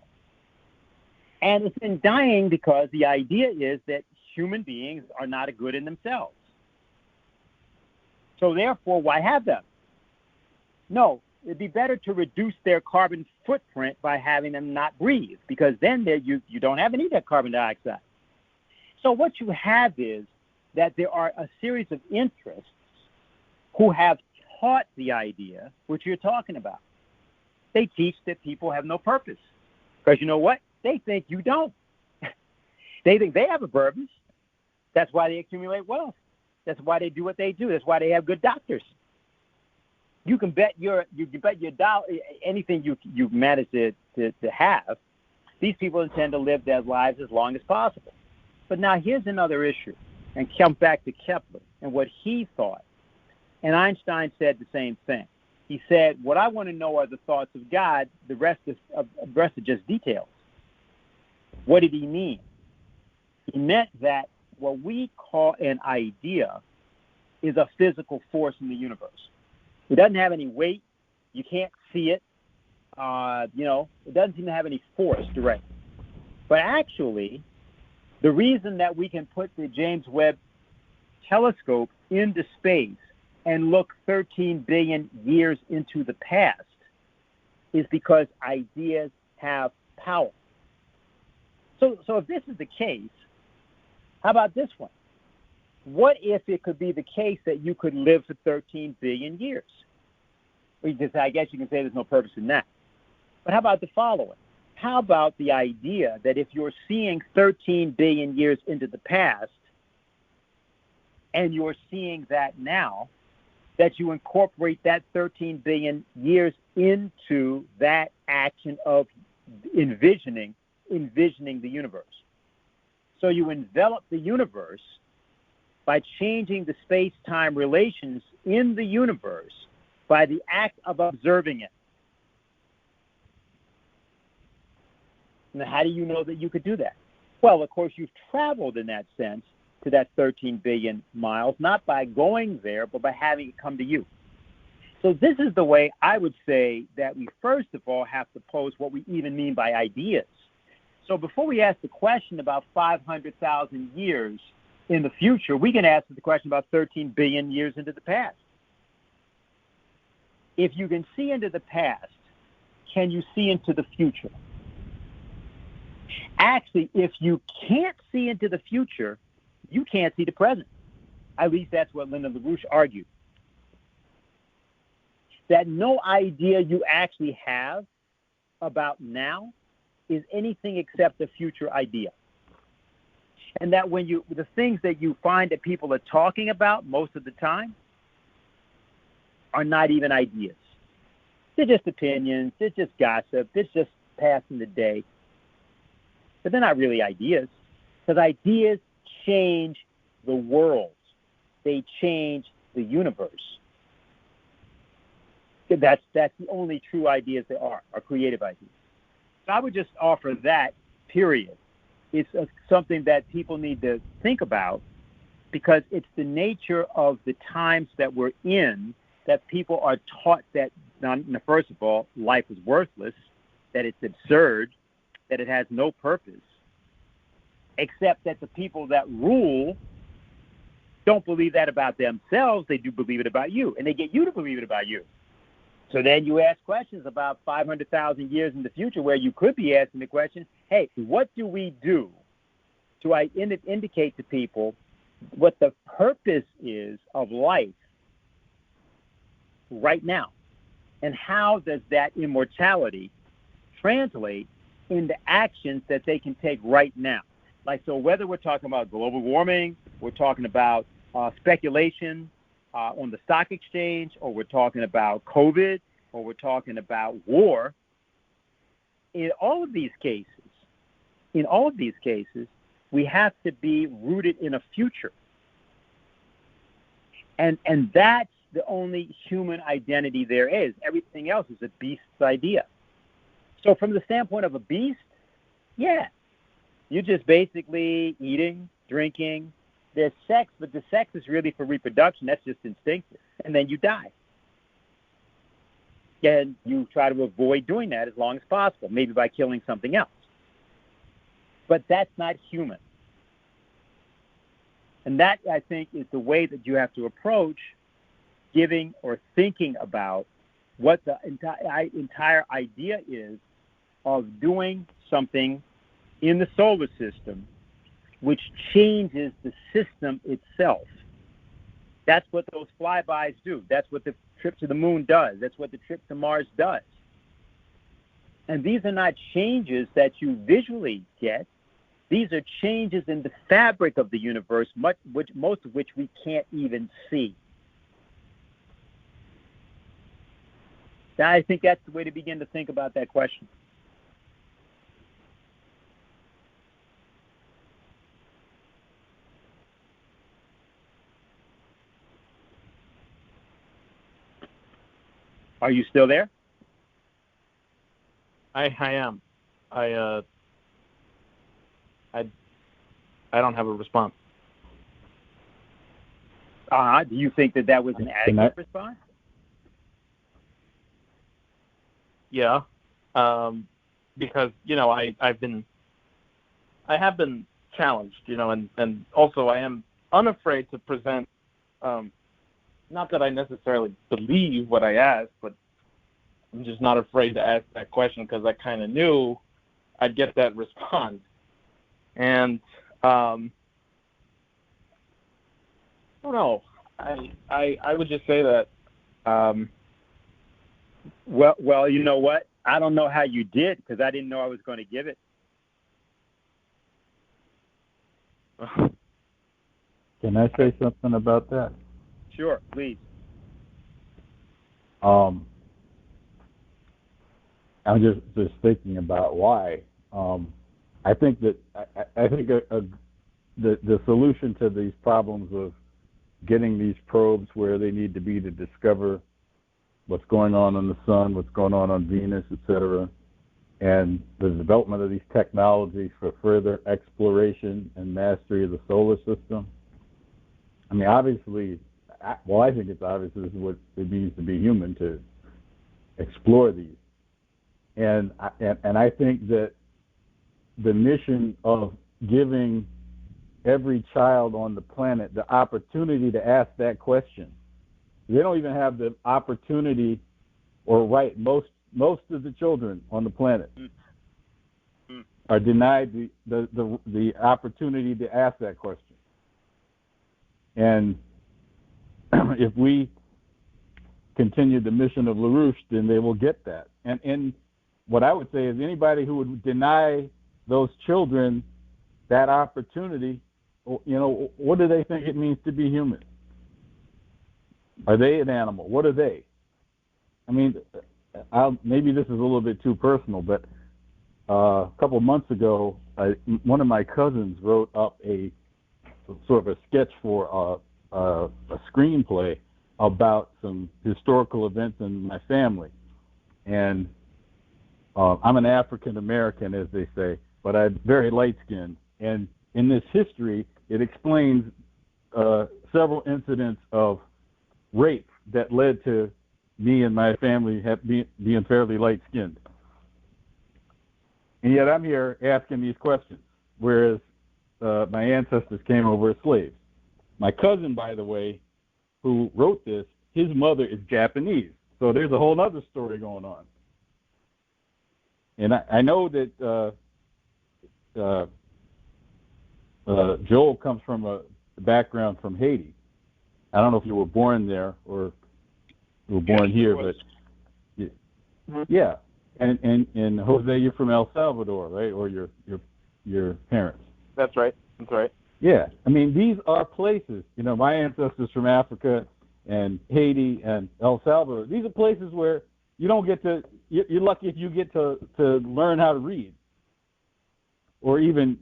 And it's been dying because the idea is that human beings are not a good in themselves. So therefore, why have them? No, it'd be better to reduce their carbon footprint by having them not breathe, because then you don't have any of that carbon dioxide. So what you have is that there are a series of interests who have taught the idea, which you're talking about. They teach that people have no purpose. Because you know what? They think you don't. They think they have a purpose. That's why they accumulate wealth. That's why they do what they do. That's why they have good doctors. You can bet your dollar, anything you manage to have, these people intend to live their lives as long as possible. But now here's another issue, and come back to Kepler and what he thought. And Einstein said the same thing. He said, what I want to know are the thoughts of God. The rest are just details. What did he mean? He meant that what we call an idea is a physical force in the universe. It doesn't have any weight. You can't see it. It doesn't seem to have any force directly. But actually, the reason that we can put the James Webb telescope into space and look 13 billion years into the past is because ideas have power. So if this is the case, how about this one? What if it could be the case that you could live for 13 billion years? I guess you can say there's no purpose in that. But how about the following? How about the idea that if you're seeing 13 billion years into the past, and you're seeing that now, that you incorporate that 13 billion years into that action of envisioning the universe. So you envelop the universe by changing the space-time relations in the universe by the act of observing it. Now, how do you know that you could do that? Well, of course, you've traveled in that sense to that 13 billion miles, not by going there, but by having it come to you. So this is the way I would say that we first of all have to pose what we even mean by ideas. So before we ask the question about 500,000 years in the future, we can ask the question about 13 billion years into the past. If you can see into the past, can you see into the future? Actually, if you can't see into the future, you can't see the present. At least that's what LaRouche argued. That no idea you actually have about now is anything except a future idea. And that when the things that you find that people are talking about most of the time are not even ideas. They're just opinions, they're just gossip, it's just passing the day. But they're not really ideas, because ideas change the world. They change the universe. That's the only true ideas there are creative ideas. So I would just offer that, period. It's something that people need to think about, because it's the nature of the times that we're in that people are taught that, first of all, life is worthless, that it's absurd, that it has no purpose, except that the people that rule don't believe that about themselves. They do believe it about you, and they get you to believe it about you. So then you ask questions about 500,000 years in the future, where you could be asking the question, hey, what do we do to indicate to people what the purpose is of life right now? And how does that immortality translate into actions that they can take right now? Like, so whether we're talking about global warming, we're talking about speculation on the stock exchange, or we're talking about COVID, or we're talking about war, in all of these cases, we have to be rooted in a future. And that's the only human identity there is. Everything else is a beast's idea. So from the standpoint of a beast, yeah, you're just basically eating, drinking. There's sex, but the sex is really for reproduction. That's just instinctive. And then you die. And you try to avoid doing that as long as possible, maybe by killing something else. But that's not human. And that, I think, is the way that you have to approach giving or thinking about what the entire idea is of doing something in the solar system which changes the system itself. That's what those flybys do. That's what the trip to the moon does. That's what the trip to Mars does. And these are not changes that you visually get. These are changes in the fabric of the universe, most of which we can't even see. Now, I think that's the way to begin to think about that question. Are you still there? I am. I don't have a response. Do you think that was an adequate response? Yeah, because I have been challenged, and also I am unafraid to present. Not that I necessarily believe what I ask, but I'm just not afraid to ask that question because I kind of knew I'd get that response. And I don't know. I would just say that. Well, you know what? I don't know how you did because I didn't know I was going to give it. Can I say something about that? Sure, please. I'm just thinking about why. I think that the solution to these problems of getting these probes where they need to be to discover what's going on the sun, what's going on Venus, etc., and the development of these technologies for further exploration and mastery of the solar system. I mean, obviously, I think it's obvious this is what it means to be human, to explore these. And I think that the mission of giving every child on the planet the opportunity to ask that question. They don't even have the opportunity or right. Most of the children on the planet are denied the opportunity to ask that question. And if we continue the mission of LaRouche, then they will get that. And what I would say is anybody who would deny those children that opportunity, what do they think it means to be human? Are they an animal? What are they? I mean, maybe this is a little bit too personal, but a couple of months ago, one of my cousins wrote up a sort of a sketch for a screenplay about some historical events in my family. And I'm an African American, as they say, but I'm very light skinned. And in this history, it explains several incidents of rape that led to me and my family being fairly light skinned. And yet I'm here asking these questions, whereas my ancestors came over as slaves. My cousin, by the way, who wrote this, his mother is Japanese. So there's a whole other story going on. And I know that Joel comes from a background from Haiti. I don't know if you were born there or you were born here, but yeah. And Jose, you're from El Salvador, right? Or your parents? That's right. That's right. Yeah. I mean, these are places. You know, my ancestors from Africa and Haiti and El Salvador. These are places where you don't get to. You're lucky if you get to learn how to read, or even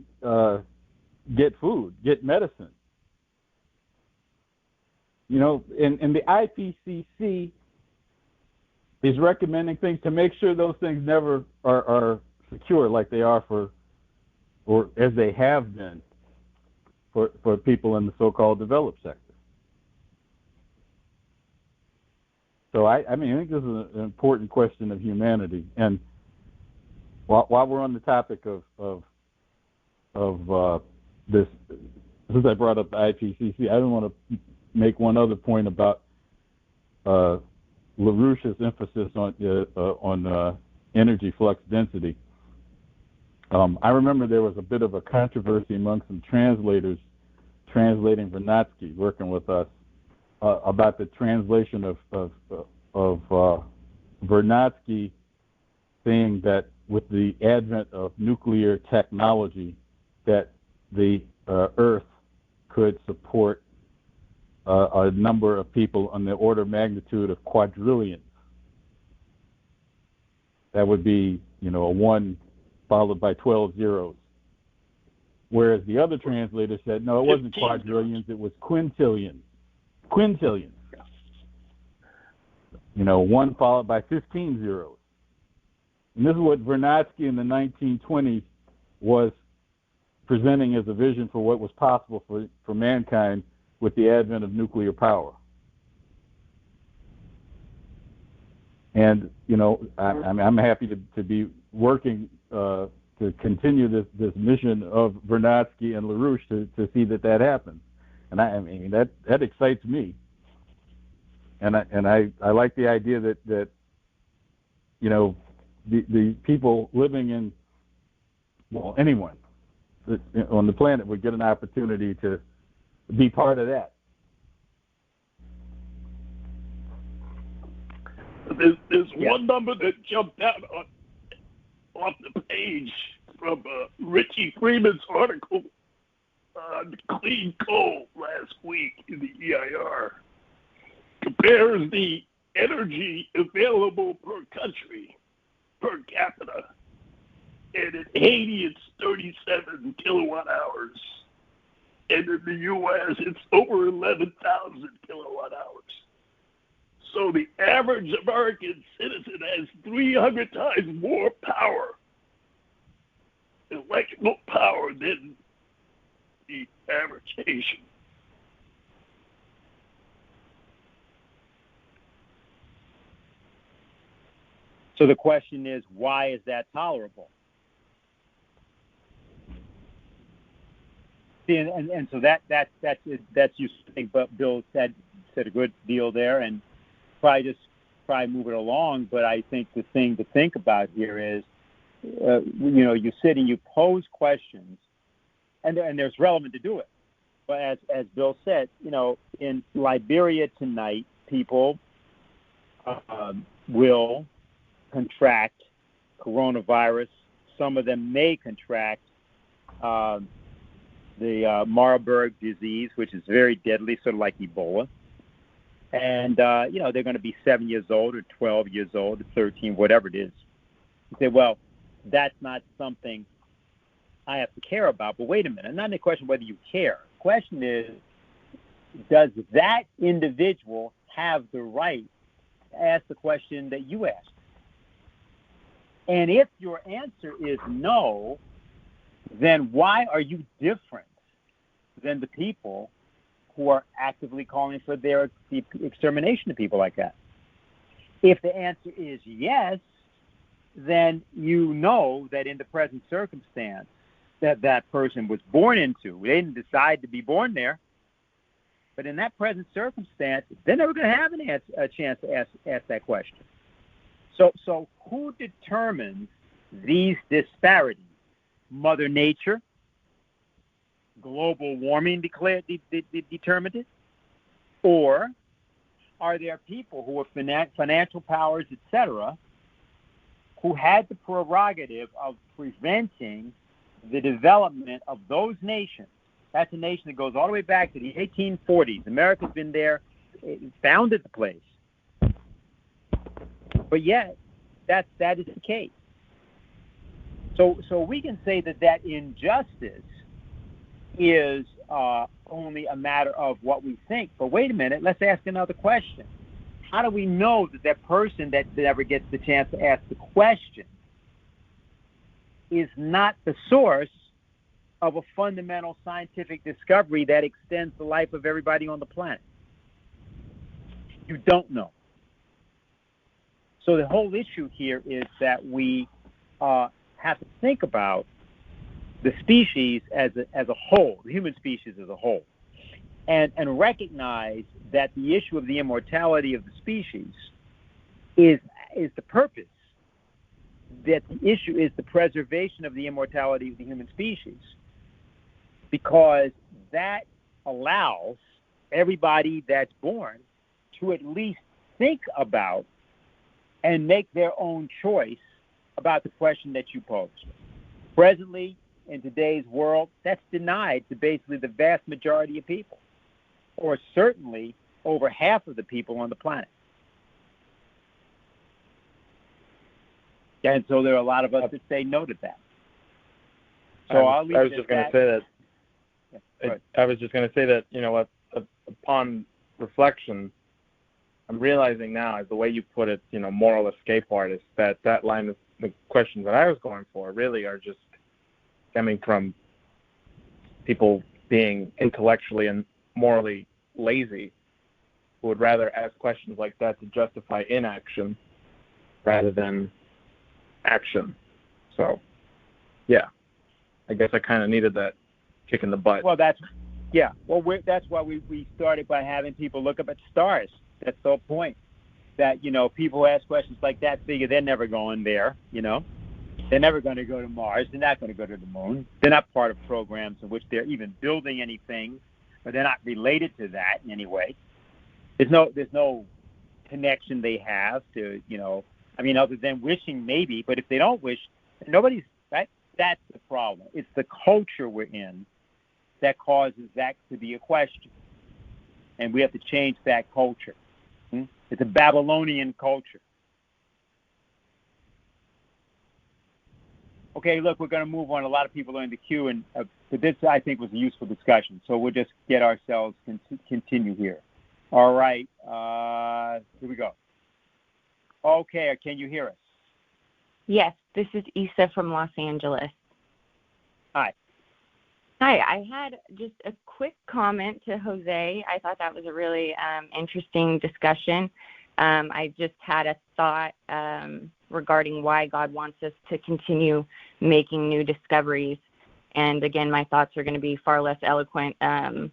get food, get medicine. You know, and the IPCC is recommending things to make sure those things never are secure like they are or as they have been for people in the so-called developed sector. So I think this is an important question of humanity. And while we're on the topic of this, since I brought up the IPCC, I don't want to make one other point about LaRouche's emphasis on energy flux density. I remember there was a bit of a controversy among some translators translating Vernadsky, working with us, about the translation of Vernadsky saying that with the advent of nuclear technology, that the Earth could support a number of people on the order of magnitude of quadrillions. That would be, a 1 followed by 12 zeros. Whereas the other translator said, no, it wasn't quadrillions, it was quintillions. Quintillions. 1 followed by 15 zeros. And this is what Vernadsky in the 1920s was presenting as a vision for what was possible for mankind with the advent of nuclear power. And, I'm happy to be working to continue this mission of Vernadsky and LaRouche to see that happens. And that excites me. And I like the idea that the people living in, anyone on the planet would get an opportunity to be part of that. There's one number that jumped out off the page from Richie Freeman's article on clean coal last week in the EIR. Compares the energy available per country, per capita. And in Haiti, it's 37 kilowatt hours. And in the U.S., it's over 11,000 kilowatt hours. So the average American citizen has 300 times more power, electrical power, than the average Haitian. So the question is, why is that tolerable? See, and so that's useful. I think Bill said a good deal there, and probably move it along. But I think the thing to think about here is, you sit and you pose questions, and there's relevant to do it. But as Bill said, in Liberia tonight, people will contract coronavirus. Some of them may contract the Marburg disease, which is very deadly, sort of like Ebola. And, they're going to be 7 years old or 12 years old or 13, whatever it is. You say, well, that's not something I have to care about. But wait a minute, not in the question whether you care. The question is, does that individual have the right to ask the question that you asked? And if your answer is no, then why are you different than the people who are actively calling for the extermination of people like that? If the answer is yes, then you know that in the present circumstance that that person was born into, they didn't decide to be born there, but in that present circumstance, they're never going to have a chance to ask that question. So who determines these disparities? Mother Nature? Global warming determined it? Or are there people who are financial powers, etc., who had the prerogative of preventing the development of those nations? That's a nation that goes all the way back to the 1840s. America's been there, it founded the place. But yet, that is the case. So we can say that injustice is only a matter of what we think. But wait a minute, let's ask another question. How do we know that person that never gets the chance to ask the question is not the source of a fundamental scientific discovery that extends the life of everybody on the planet? You don't know. So the whole issue here is that we have to think about the species as a whole, the human species as a whole, and recognize that the issue of the immortality of the species is the purpose, that the issue is the preservation of the immortality of the human species, because that allows everybody that's born to at least think about and make their own choice about the question that you posed. Presently, in today's world, that's denied to basically the vast majority of people, or certainly over half of the people on the planet. And so there are a lot of us that say no to that. So I was just going to say that. Yeah, I was just going to say that, you know, upon reflection, I'm realizing now, the way you put it, you know, moral escape artist, that line of the questions that I was going for really are just stemming from people being intellectually and morally lazy, who would rather ask questions like that to justify inaction rather than action. So, yeah, I guess I kind of needed that kick in the butt. Well, that's why we started by having people look up at stars. That's the whole point. That, you know, people who ask questions like that figure they're never going there, you know. They're never going to go to Mars. They're not going to go to the moon. They're not part of programs in which they're even building anything, or they're not related to that in any way. There's no connection they have to, you know, I mean, other than wishing maybe, but if they don't wish, nobody's, that's the problem. It's the culture we're in that causes that to be a question. And we have to change that culture. It's a Babylonian culture. Okay, look, we're going to move on. A lot of people are in the queue, and but this, I think, was a useful discussion. So we'll just get ourselves continue here. All right, here we go. Okay, can you hear us? Yes, this is Issa from Los Angeles. Hi. Hi, I had just a quick comment to Jose. I thought that was a really interesting discussion. I just had a thought regarding why God wants us to continue making new discoveries. And again, my thoughts are going to be far less eloquent than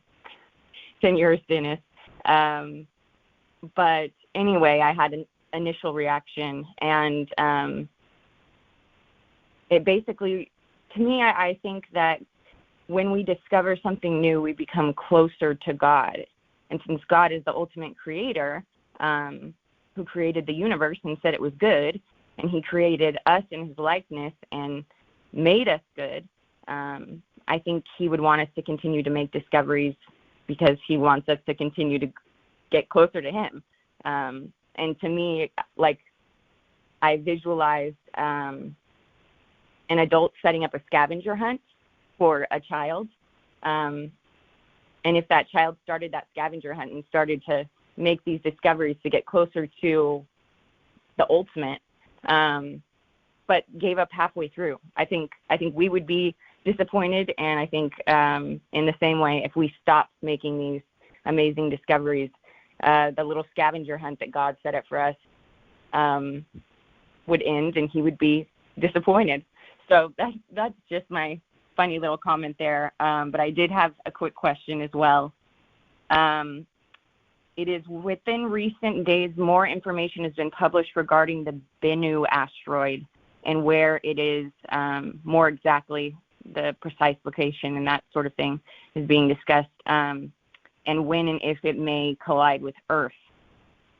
yours, Dennis. But anyway, I had an initial reaction, and it basically, to me, I think that when we discover something new, we become closer to God. And since God is the ultimate creator, who created the universe and said it was good, and he created us in his likeness and made us good, I think he would want us to continue to make discoveries because he wants us to continue to get closer to him. And to me, like, I visualized an adult setting up a scavenger hunt for a child. And if that child started that scavenger hunt and started to make these discoveries to get closer to the ultimate, but gave up halfway through. I think we would be disappointed, and I think in the same way, if we stopped making these amazing discoveries, the little scavenger hunt that God set up for us would end, and he would be disappointed. So that's just my funny little comment there. But I did have a quick question as well. It is within recent days, more information has been published regarding the Bennu asteroid and where it is, more exactly the precise location and that sort of thing is being discussed, and when and if it may collide with Earth.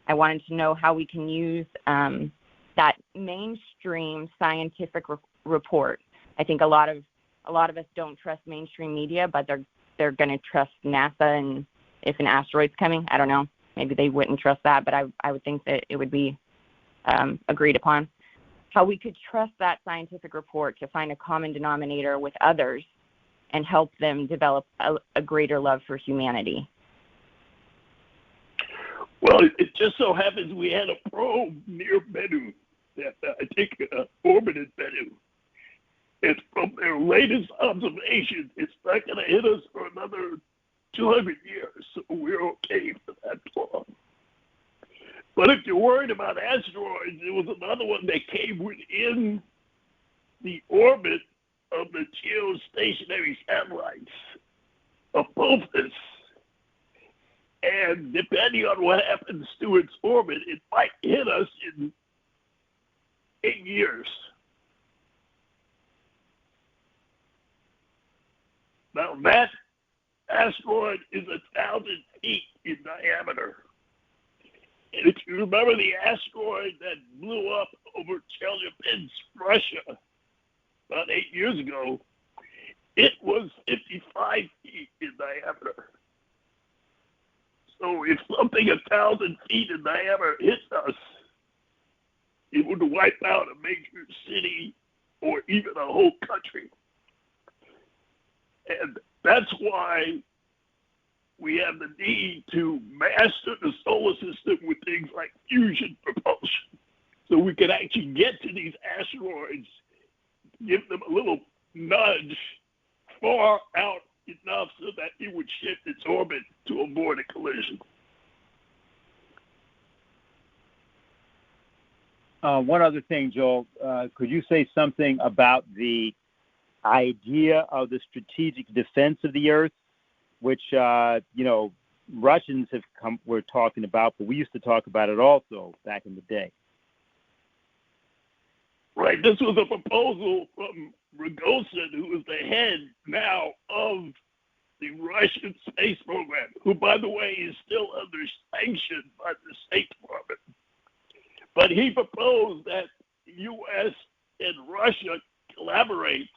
I wanted to know how we can use that mainstream scientific report. I think a lot of us don't trust mainstream media, but they're going to trust NASA, and if an asteroid's coming, I don't know, maybe they wouldn't trust that, but I would think that it would be agreed upon. How we could trust that scientific report to find a common denominator with others and help them develop a greater love for humanity. Well, it just so happens we had a probe near Bennu that I think orbited Bennu. It's from their latest observations. It's not going to hit us for another 200 years, so we're okay for that long. But if you're worried about asteroids, there was another one that came within the orbit of the geostationary satellites of both this. And depending on what happens to its orbit, it might hit us in 8 years. Now that asteroid is 1,000 feet in diameter. And if you remember the asteroid that blew up over Chelyabinsk, Russia, about 8 years ago, it was 55 feet in diameter. So if something 1,000 feet in diameter hits us, it would wipe out a major city or even a whole country. And that's why we have the need to master the solar system with things like fusion propulsion. So we can actually get to these asteroids, give them a little nudge far out enough so that it would shift its orbit to avoid a collision. One other thing, Joel, could you say something about the idea of the strategic defense of the Earth, which Russians were talking about, but we used to talk about it also back in the day. Right. This was a proposal from Rogozin, who is the head now of the Russian space program, who, by the way, is still under sanction by the State Department. But he proposed that the U.S. and Russia collaborate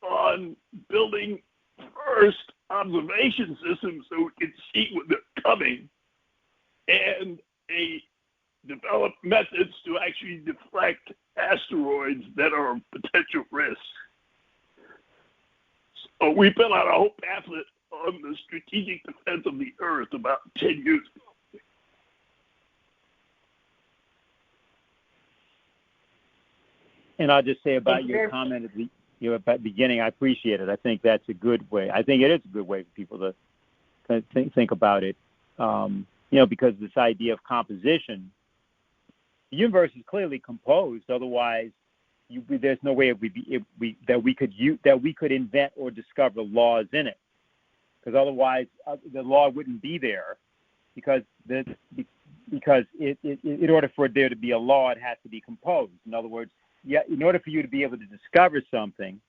on building first observation systems so we can see when they're coming, and develop methods to actually deflect asteroids that are of potential risk. So we put out a whole pamphlet on the strategic defense of the Earth about 10 years ago. And I'll just say about your comment at the beginning, I appreciate it. I think that's a good way. I think it is a good way for people to think about it. Because this idea of composition, the universe is clearly composed. Otherwise, there's no way that we could invent or discover laws in it. Because otherwise, the law wouldn't be there. Because in order for there to be a law, it has to be composed. In other words, in order for you to be able to discover something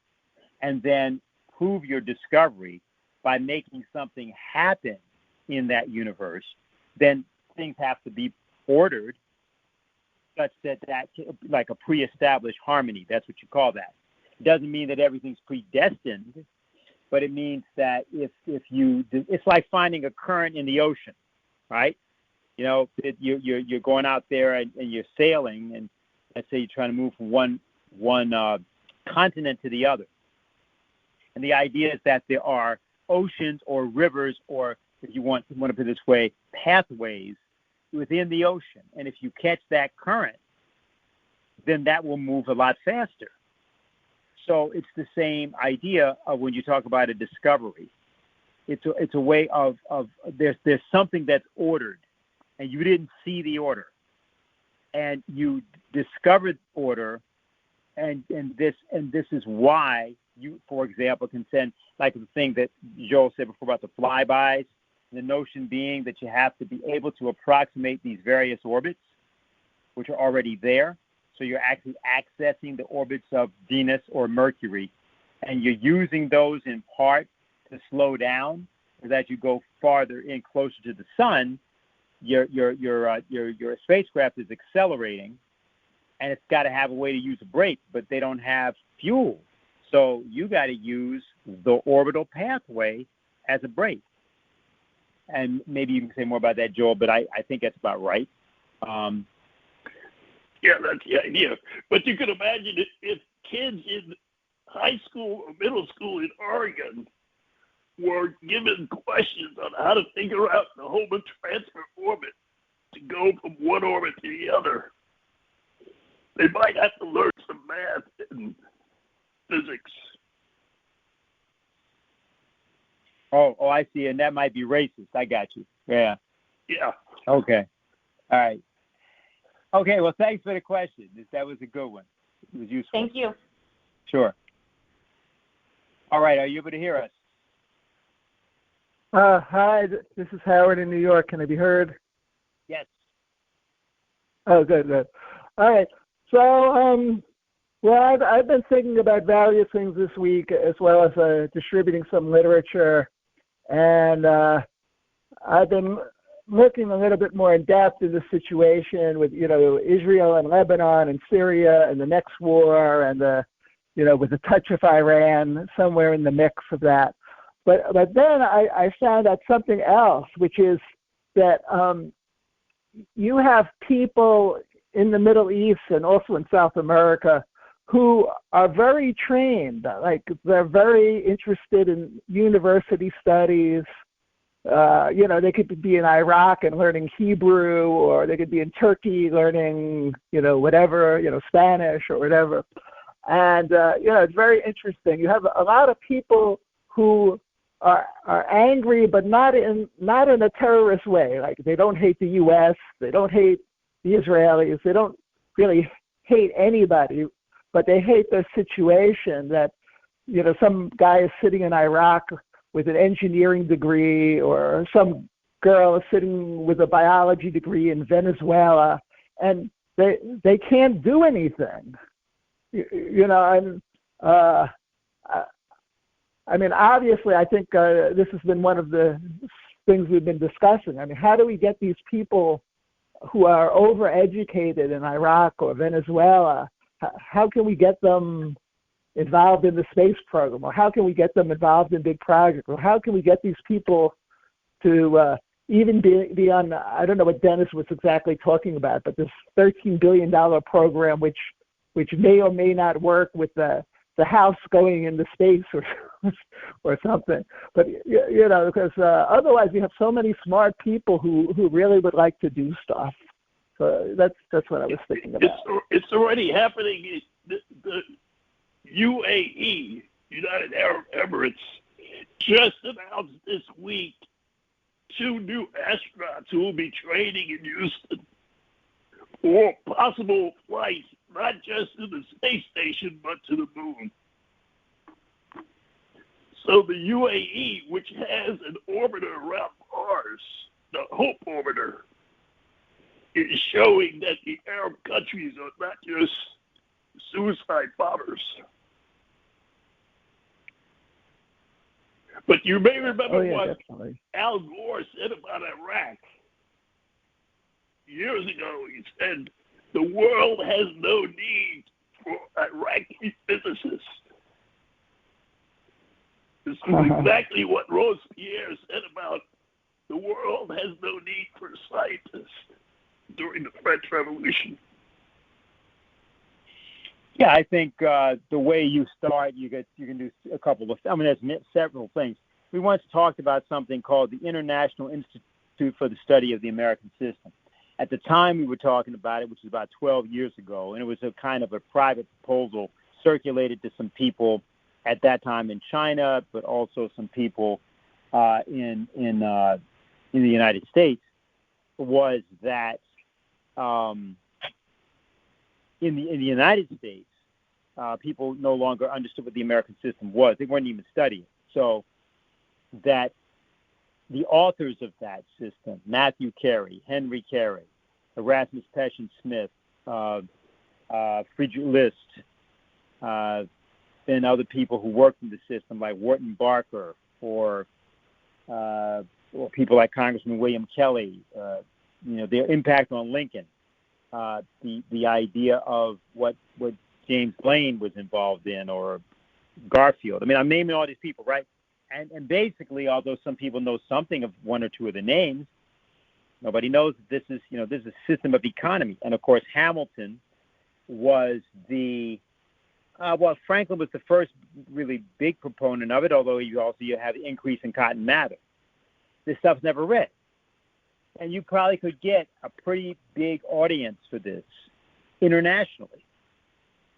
and then prove your discovery by making something happen in that universe, then things have to be ordered such that like a pre-established harmony. That's what you call that. It doesn't mean that everything's predestined, but it means that it's like finding a current in the ocean, right? You're going out there and you're sailing, and let's say you're trying to move from one continent to the other. And the idea is that there are oceans or rivers, or if you want to put it this way, pathways within the ocean. And if you catch that current, then that will move a lot faster. So it's the same idea of when you talk about a discovery. It's a way of there's something that's ordered, and you didn't see the order, and you discovered order, and this is why you, for example, can send, like the thing that Joel said before about the flybys. The notion being that you have to be able to approximate these various orbits, which are already there. So you're actually accessing the orbits of Venus or Mercury, and you're using those in part to slow down, because as you go farther in, closer to the sun, your spacecraft is accelerating, and it's got to have a way to use a brake, but they don't have fuel. So you got to use the orbital pathway as a brake. And maybe you can say more about that, Joel, but I think that's about right. Yeah, that's the idea. But you can imagine if kids in high school or middle school in Oregon were given questions on how to figure out the Hohmann transfer orbit to go from one orbit to the other, they might have to learn some math and physics. Oh, I see. And that might be racist. I got you. Yeah. Yeah. Okay. All right. Okay. Well, thanks for the question. That was a good one. It was useful. Thank you. Sure. All right. Are you able to hear us? Hi, this is Howard in New York. Can I be heard? Yes. Oh, good. All right. So, well, I've been thinking about various things this week, as well as distributing some literature, and I've been looking a little bit more in depth in the situation with, Israel and Lebanon and Syria and the next war, and with a touch of Iran somewhere in the mix of that. But then I found out something else, which is that you have people in the Middle East and also in South America who are very trained, like they're very interested in university studies. They could be in Iraq and learning Hebrew, or they could be in Turkey learning, whatever, Spanish or whatever. And, it's very interesting. You have a lot of people who are angry, but not in a terrorist way. Like, they don't hate the U.S., they don't hate the Israelis, they don't really hate anybody, but they hate the situation that, some guy is sitting in Iraq with an engineering degree, or some girl is sitting with a biology degree in Venezuela, and they can't do anything. Obviously, I think this has been one of the things we've been discussing. I mean, how do we get these people who are overeducated in Iraq or Venezuela, how can we get them involved in the space program? Or how can we get them involved in big projects? Or how can we get these people to even be on, I don't know what Dennis was exactly talking about, but this $13 billion program, which may or may not work with the house going into space or something. But, because otherwise you have so many smart people who really would like to do stuff. So that's what I was thinking about. It's already happening. The UAE, United Arab Emirates, just announced this week 2 new astronauts who will be training in Houston for possible flights, not just to the space station, but to the moon. So the UAE, which has an orbiter around Mars, the Hope orbiter, is showing that the Arab countries are not just suicide bombers. But you may remember what definitely. Al Gore said about Iraq. Years ago, he said, the world has no need for Iraqi physicists. This is exactly what Robespierre said about the world has no need for scientists during the French Revolution. Yeah, I think the way you start, you can do a couple of. There's several things. We once talked about something called the International Institute for the Study of the American System, At the time we were talking about it, which was about 12 years ago, and it was a kind of a private proposal circulated to some people at that time in China, but also some people in the United States, was that in the United States, people no longer understood what the American system was. They weren't even studying. So that the authors of that system, Matthew Carey, Henry Carey, Erasmus Peshin Smith, Friedrich List, and other people who worked in the system like Wharton Barker or people like Congressman William Kelly, their impact on Lincoln, the idea of what James Blaine was involved in, or Garfield. I mean, I'm naming all these people, right? And basically, although some people know something of one or two of the names, nobody knows that this is a system of economy. And of course, Hamilton was Franklin was the first really big proponent of it, although you have the increase in cotton mather. This stuff's never read. And you probably could get a pretty big audience for this internationally.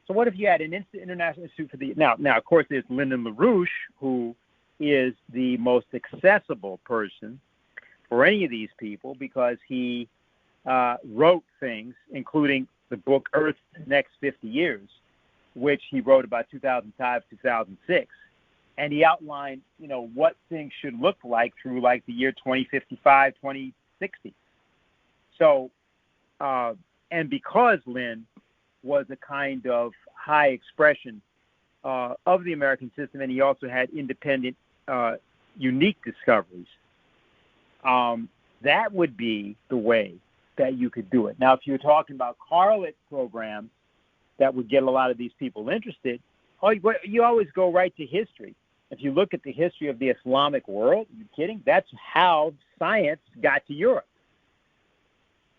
So what if you had an international institute for the... Now, of course, there's Lyndon LaRouche, who is the most accessible person for any of these people because he wrote things, including the book Earth's Next 50 Years, which he wrote about 2005, 2006. And he outlined, what things should look like through like the year 2055, 2060. So, and because Lynn was a kind of high expression of the American system, and he also had independent, unique discoveries, that would be the way that you could do it. Now, if you're talking about correlate programs that would get a lot of these people interested, you always go right to history. If you look at the history of the Islamic world, are you kidding? That's how science got to Europe.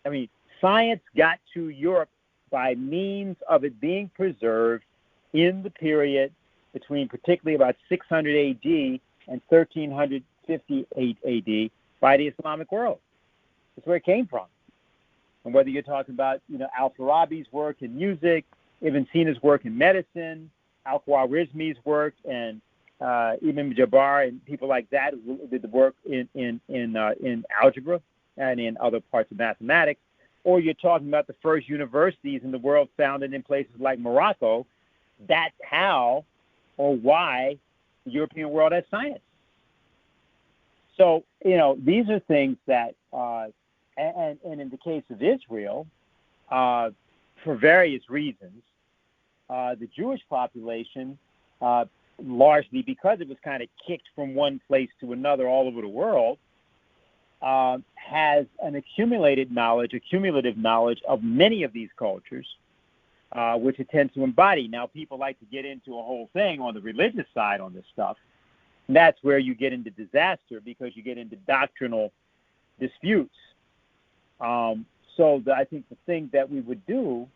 I mean, science got to Europe by means of it being preserved in the period between particularly about 600 AD and 1358 AD by the Islamic world. That's where it came from. And whether you're talking about, Al-Farabi's work in music, Ibn Sina's work in medicine, Al-Khwarizmi's work, and Ibn Jabbar and people like that who did the work in algebra and in other parts of mathematics, or you're talking about the first universities in the world founded in places like Morocco, that's how or why the European world has science. So, these are things that, and in the case of Israel, for various reasons, the Jewish population, largely because it was kind of kicked from one place to another all over the world, has an cumulative knowledge of many of these cultures, which it tends to embody. Now, people like to get into a whole thing on the religious side on this stuff. And that's where you get into disaster because you get into doctrinal disputes. I think the thing that we would do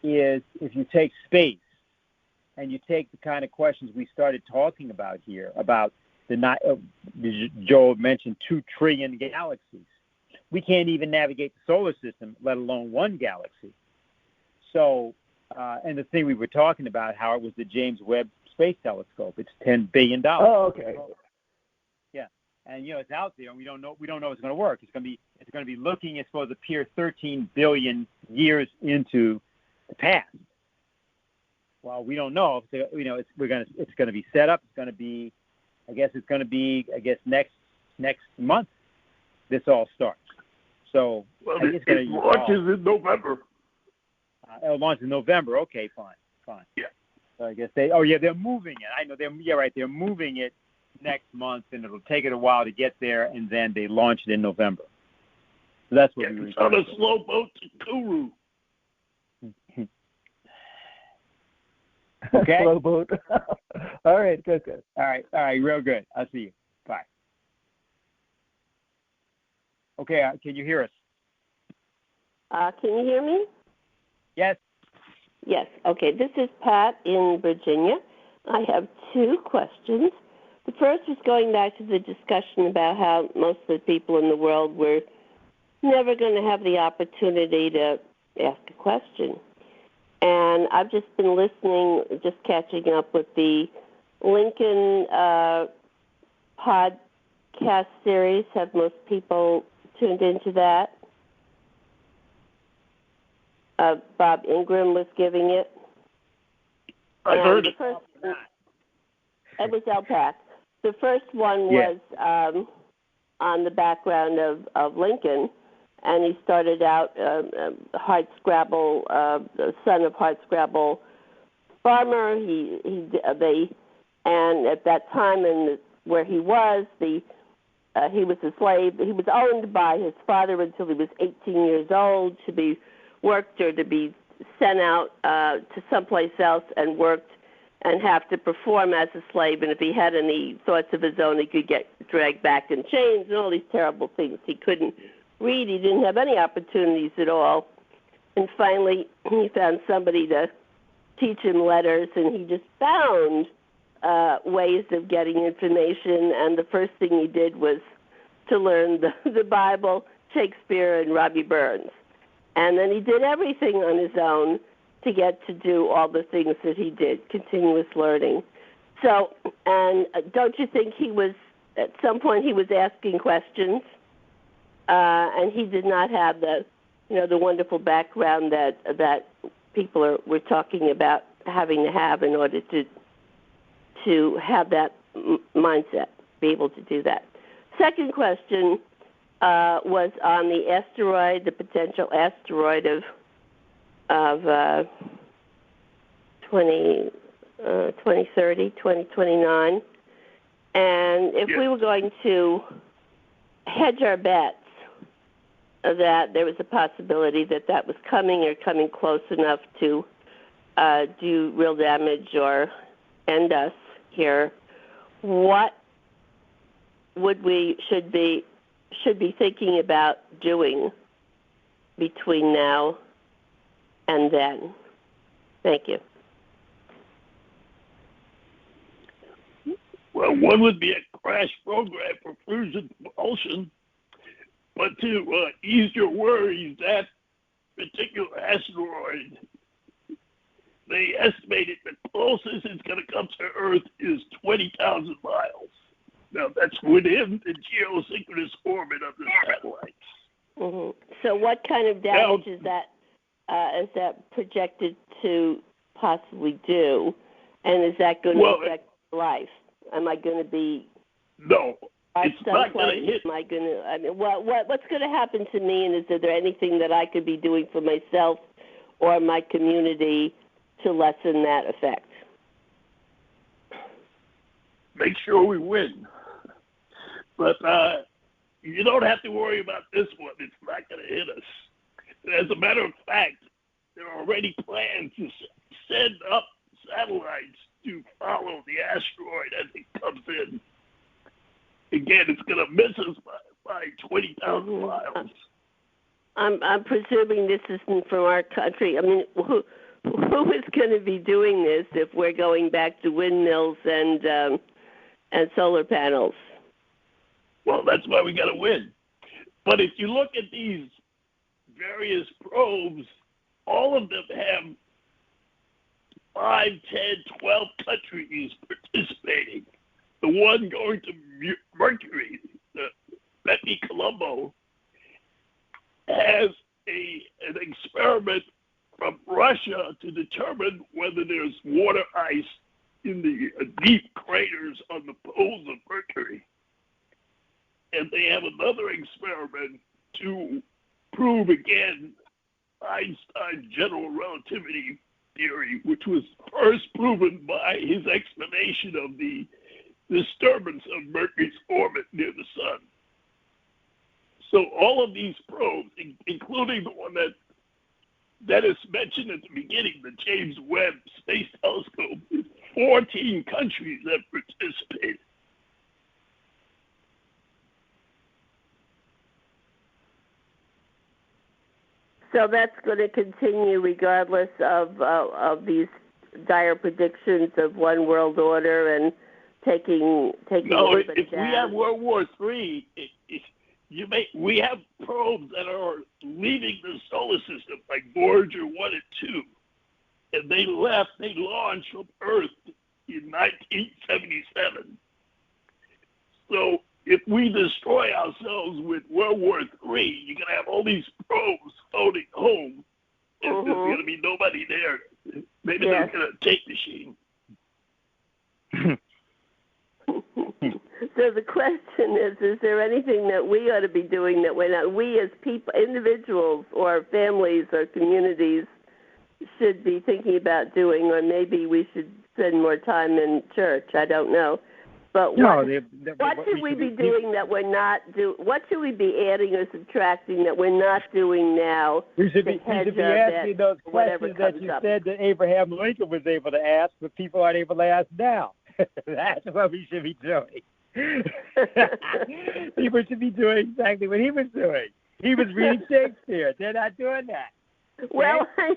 is if you take space and you take the kind of questions we started talking about here, about Joel mentioned 2 trillion galaxies. We can't even navigate the solar system, let alone one galaxy. So, and the thing we were talking about, how it was the James Webb Space Telescope. It's $10 billion. Oh, okay. Yeah, and it's out there, and we don't know if it's going to work. It's going to be looking. It's supposed to appear 13 billion years into the past. Well, we don't know if it's going to be set up. It's going to be. I guess next month this all starts. So it launches in November. It'll launch in November. Okay, fine. Yeah. So I guess they're moving it. I know they're moving it next month, and it'll take it a while to get there, and then they launch it in November. So that's what we were it's on a slow boat to Kourou. Okay. Slow boat. All right, good. All right, real good. I'll see you. Bye. Okay, can you hear us? Can you hear me? Yes. Yes. Okay, this is Pat in Virginia. I have 2 questions. The first is going back to the discussion about how most of the people in the world were never going to have the opportunity to ask a question. And I've just been listening, just catching up with the Lincoln podcast series. Have most people tuned into that? Bob Ingram was giving it. I heard it. It was LPAC. The first one was on the background of Lincoln, and he started out hardscrabble, son of hardscrabble farmer. And at that time, where he was, he was a slave. He was owned by his father until he was 18 years old to be worked or to be sent out to someplace else and worked and have to perform as a slave. And if he had any thoughts of his own, he could get dragged back in chains and all these terrible things. He couldn't read. He didn't have any opportunities at all. And finally, he found somebody to teach him letters, and he just found ways of getting information. And the first thing he did was to learn the Bible, Shakespeare, and Robbie Burns. And then he did everything on his own to get to do all the things that he did, continuous learning. So, and don't you think he was, at some point he was asking questions, and he did not have the wonderful background that people were talking about having to have in order to have that mindset, be able to do that. Second question was on the asteroid, the potential asteroid of 2030, 2029. And if we were going to hedge our bets that there was a possibility that was coming or coming close enough to do real damage or end us here, what would we should be thinking about doing between now and then? Thank you. Well, one would be a crash program for fusion propulsion, but to ease your worries, that particular asteroid, they estimated the closest it's going to come to Earth is 20,000 miles. Now, that's within the geosynchronous orbit of the satellites. Mm-hmm. So what kind of damage is that projected to possibly do? And is that going to affect life? Am I going to be... No, it's not going to hit. Am I going to... I mean, what's going to happen to me, and is there anything that I could be doing for myself or my community to lessen that effect? Make sure we win. But you don't have to worry about this one. It's not going to hit us. As a matter of fact, there are already plans to send up satellites to follow the asteroid as it comes in. Again, it's going to miss us by 20,000 miles. I'm presuming this isn't from our country. I mean, who is going to be doing this if we're going back to windmills and solar panels? Well, that's why we got to win. But if you look at these various probes, all of them have 5, 10, 12 countries participating. The one going to Mercury, the Bepicolumbo, has an experiment from Russia to determine whether there's water ice in the deep craters on the poles of Mercury. And they have another experiment to prove again Einstein's general relativity theory, which was first proven by his explanation of the disturbance of Mercury's orbit near the sun. So all of these probes, including the one that Dennis mentioned at the beginning, the James Webb Space Telescope, 14 countries have participated. So that's going to continue regardless of these dire predictions of one world order and taking no, everybody if down. we have World War III, we have probes that are leaving the solar system, like Voyager 1 and 2, and they launched from Earth in 1977. So if we destroy ourselves with World War III, you're going to have all these probes floating home, and there's going to be nobody there. Maybe they're going to take machine. So the question is there anything that we ought to be doing that we're not, we as people, individuals or families or communities should be thinking about doing, or maybe we should spend more time in church? I don't know. But what should we be doing that we're not doing? What should we be adding or subtracting that we're not doing now? We should be asking those questions that you said that Abraham Lincoln was able to ask, but people aren't able to ask now. That's what we should be doing. People should be doing exactly what he was doing. He was reading Shakespeare. They're not doing that. Well, I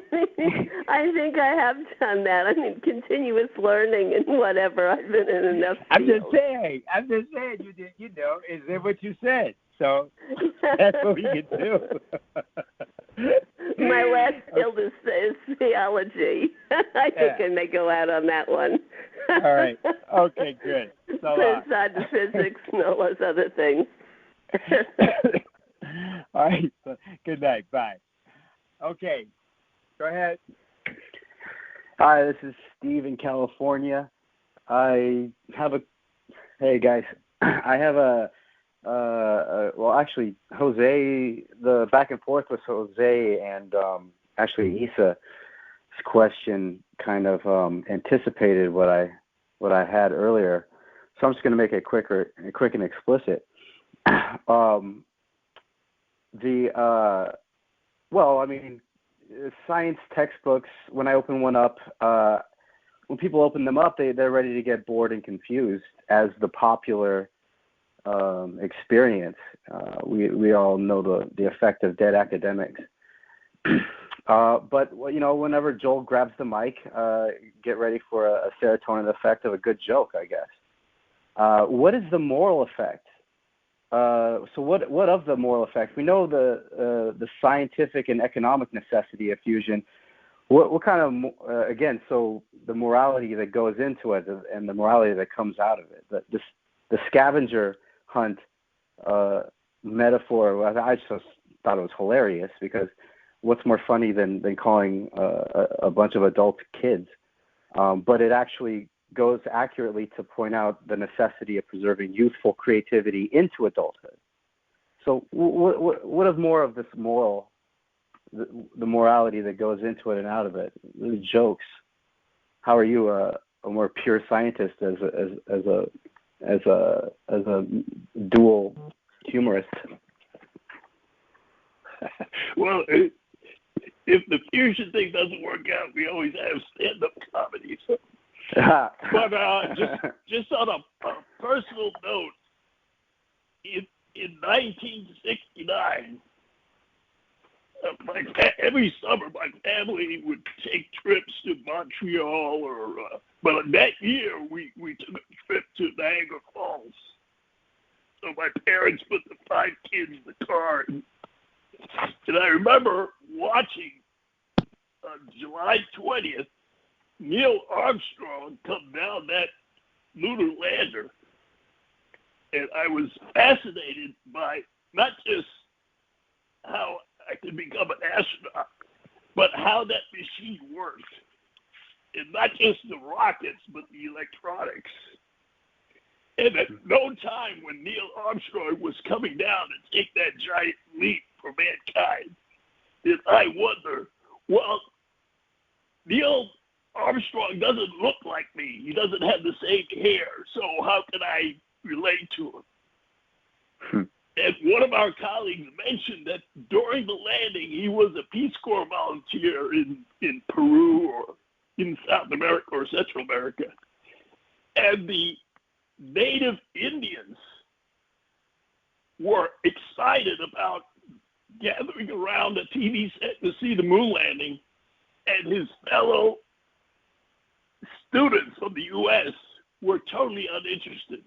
think I have done that. I mean, continuous learning and whatever. I've been in enough fields. I'm just saying. You did. Is it what you said? So that's what we can do. My last field is theology. I think I may go out on that one. All right. Okay, good. So, aside the physics and all those other things. All right. So, good night. Bye. Okay. Go ahead. Hi, this is Steve in California. Hey guys. I have actually, Jose, the back and forth with Jose and actually Isa's question kind of anticipated what I had earlier. So I'm just going to make it quick and explicit. Science textbooks, when I open one up, when people open them up, they're ready to get bored and confused, as the popular experience. We all know the effect of dead academics. But whenever Joel grabs the mic, get ready for a serotonin effect of a good joke, I guess. What is the moral effect? So what of the moral effect? We know the scientific and economic necessity of fusion. What kind of so the morality that goes into it and the morality that comes out of it. The scavenger hunt metaphor. I just thought it was hilarious, because what's more funny than calling a bunch of adults kids? But it actually goes accurately to point out the necessity of preserving youthful creativity into adulthood. So what is more of this moral, the morality that goes into it and out of it? The jokes. How are you a more pure scientist as a dual humorist? Well, if the fusion thing doesn't work out, we always have stand-up comedy. So. But just on a personal note, in 1969, every summer my family would take trips to Montreal, but that year we took a trip to Niagara Falls. So my parents put the 5 kids in the car, and I remember watching on July 20th, Neil Armstrong come down that lunar lander, and I was fascinated by not just how I could become an astronaut, but how that machine worked, and not just the rockets, but the electronics. And at no time when Neil Armstrong was coming down to take that giant leap for mankind did I wonder, well, Neil Armstrong doesn't look like me. He doesn't have the same hair, so how can I relate to him? And one of our colleagues mentioned that during the landing, he was a Peace Corps volunteer in Peru or in South America or Central America. And the native Indians were excited about gathering around a TV set to see the moon landing, and his fellow students from the U.S. were totally uninterested.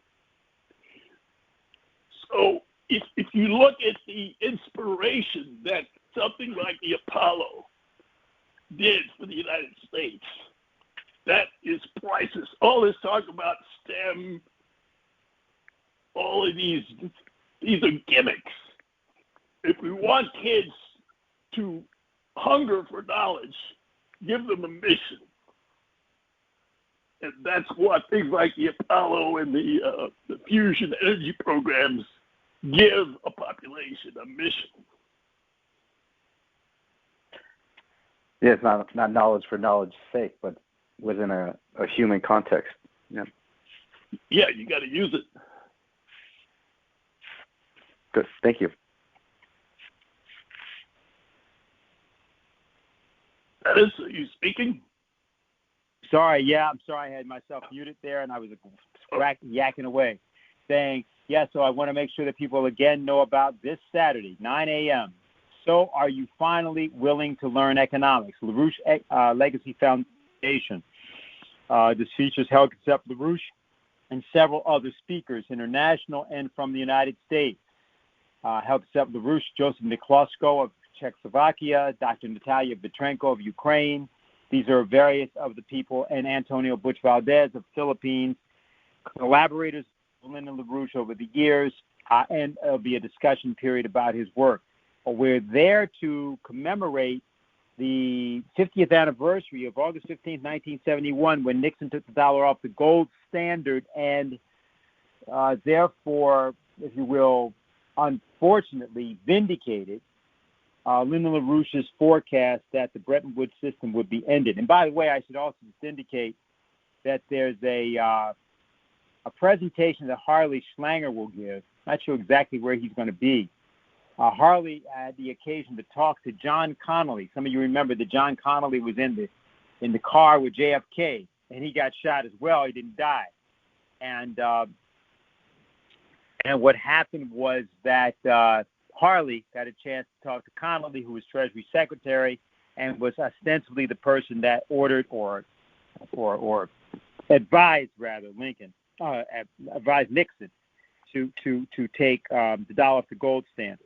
So if you look at the inspiration that something like the Apollo did for the United States, that is priceless. All this talk about STEM, all of these are gimmicks. If we want kids to hunger for knowledge, give them a mission. And that's what things like the Apollo and the fusion energy programs give a population, a mission. Yeah, it's not knowledge for knowledge's sake, but within a human context. Yeah. Yeah, you got to use it. Good. Thank you. Dennis, are you speaking? Sorry, I'm sorry I had myself muted there, and I was yakking away, saying, so I want to make sure that people again know about this Saturday, 9 a.m. So are you finally willing to learn economics? LaRouche Legacy Foundation. This features Helga LaRouche and several other speakers, international and from the United States. Helga LaRouche, Joseph Miklosko of Czechoslovakia, Dr. Natalia Petrenko of Ukraine. These are various of the people, and Antonio Butch Valdez of Philippines, collaborators with Lyndon LaRouche over the years, and there'll be a discussion period about his work. We're there to commemorate the 50th anniversary of August 15, 1971, when Nixon took the dollar off the gold standard, and therefore, if you will, unfortunately vindicated Lyndon LaRouche's forecast that the Bretton Woods system would be ended. And by the way, I should also just indicate that there's a presentation that Harley Schlanger will give. Not sure exactly where he's going to be. Harley had the occasion to talk to John Connolly. Some of you remember that John Connolly was in the car with JFK, and he got shot as well. He didn't die. And what happened was that Harley got a chance to talk to Connolly, who was Treasury Secretary, and was ostensibly the person that ordered or advised Lincoln, advised Nixon to take the dollar off the gold standard.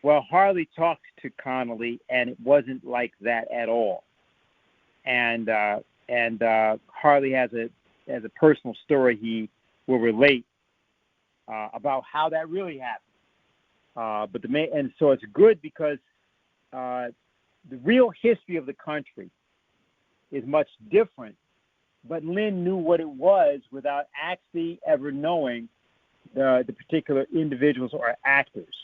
Well, Harley talked to Connolly, and it wasn't like that at all. And Harley has a personal story he will relate about how that really happened. And so it's good because the real history of the country is much different. But Lynn knew what it was without actually ever knowing the particular individuals or actors.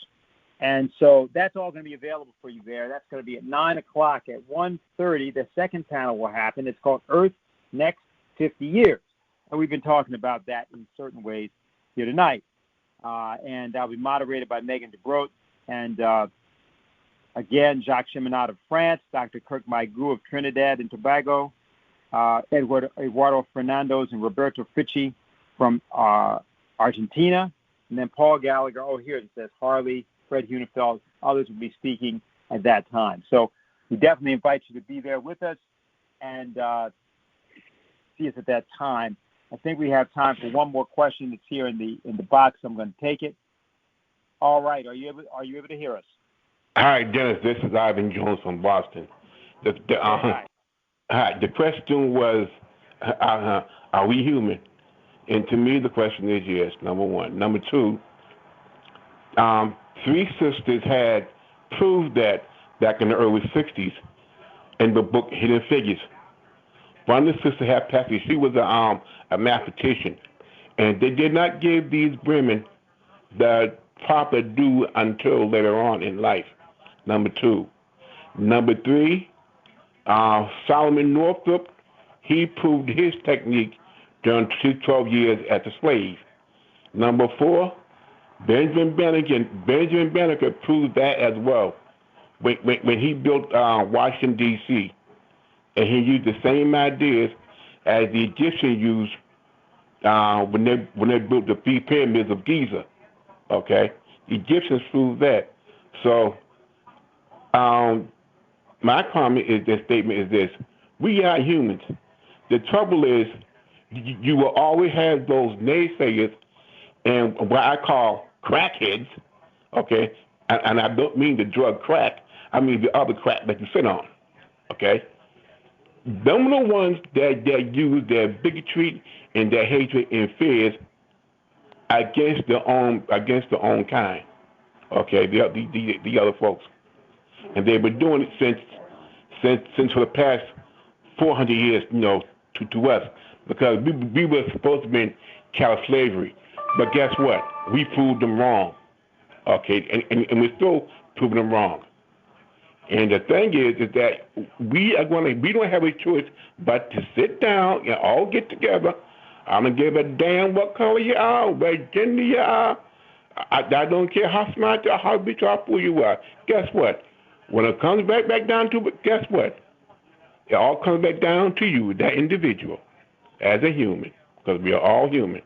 And so that's all going to be available for you there. That's going to be at 9 o'clock. At 1:30, the second panel will happen. It's called Earth Next 50 Years. And we've been talking about that in certain ways here tonight. And that'll be moderated by Megan DeGroat. And again, Jacques Cheminade of France, Dr. Kirk Maigou of Trinidad and Tobago, Eduardo Fernandez and Roberto Fricci from Argentina, and then Paul Gallagher. Oh, here it says Harley, Fred Hunefeld, others will be speaking at that time. So we definitely invite you to be there with us and see us at that time. I think we have time for one more question that's here in the box. I'm going to take it. All right. Are you able to hear us? Hi, Dennis. This is Ivan Jones from Boston. Hi. The question was, are we human? And to me, the question is yes, number one. Number two, three sisters had proved that back in the early 60s in the book Hidden Figures. One of the sisters had passed. She was a mathematician, and they did not give these women the proper due until later on in life. Number two. Number three, Solomon Northup, he proved his technique during his 12 years as a slave. Number four, Benjamin Banneker proved that as well when he built Washington, D.C., and he used the same ideas as the Egyptians used when they built the three pyramids of Giza. Okay, the Egyptians proved that. So my comment is this statement is this: we are humans. The trouble is, you will always have those naysayers and what I call crackheads Okay, and I don't mean the drug crack. I mean the other crack that you sit on. Okay, them are the ones that use their bigotry and their hatred and fears against their own kind. Okay, the other folks, and they've been doing it since for the past 400 years, to us, because we were supposed to be in chattel slavery, but guess what? We proved them wrong. Okay, and we're still proving them wrong. And the thing is that we don't have a choice but to sit down and all get together. I don't give a damn what color you are, what gender you are. I don't care how smart or how big or how fool you are. Guess what? When it comes back down to it, guess what? It all comes back down to you, that individual, as a human, because we are all human.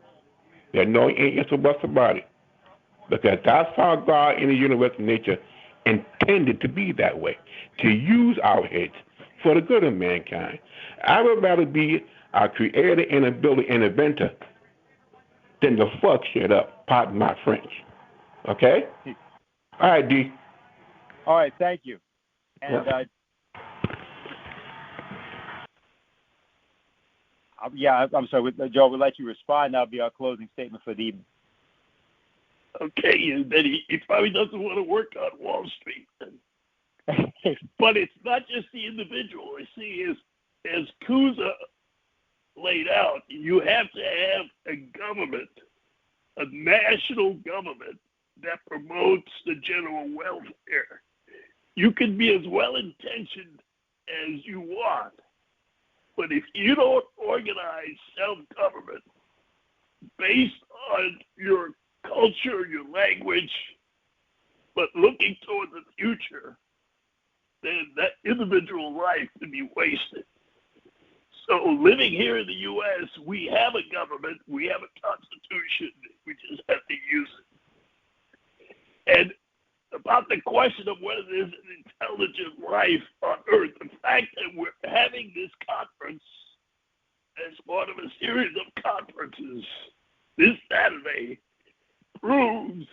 There's no ifs or buts about it. Because that's how God in the universe and nature intended to be that way, to use our heads for the good of mankind. I would rather be a creator and a builder and inventor than to fuck shit up. Pardon my French. Okay? All right, D. All right, thank you. And I'm sorry, Joe, we'll let you respond. That'll be our closing statement for the evening. Okay, and then he probably doesn't want to work on Wall Street. But it's not just the individual. I see, as Kuza laid out, you have to have a government, a national government that promotes the general welfare. You can be as well-intentioned as you want, but if you don't organize self-government based on your culture, your language, but looking toward the future, then that individual life can be wasted. So living here in the U.S., we have a government, we have a constitution, we just have to use it. And about the question of whether there's an intelligent life on Earth, the fact that we're having this conference as part of a series of conferences this Saturday proves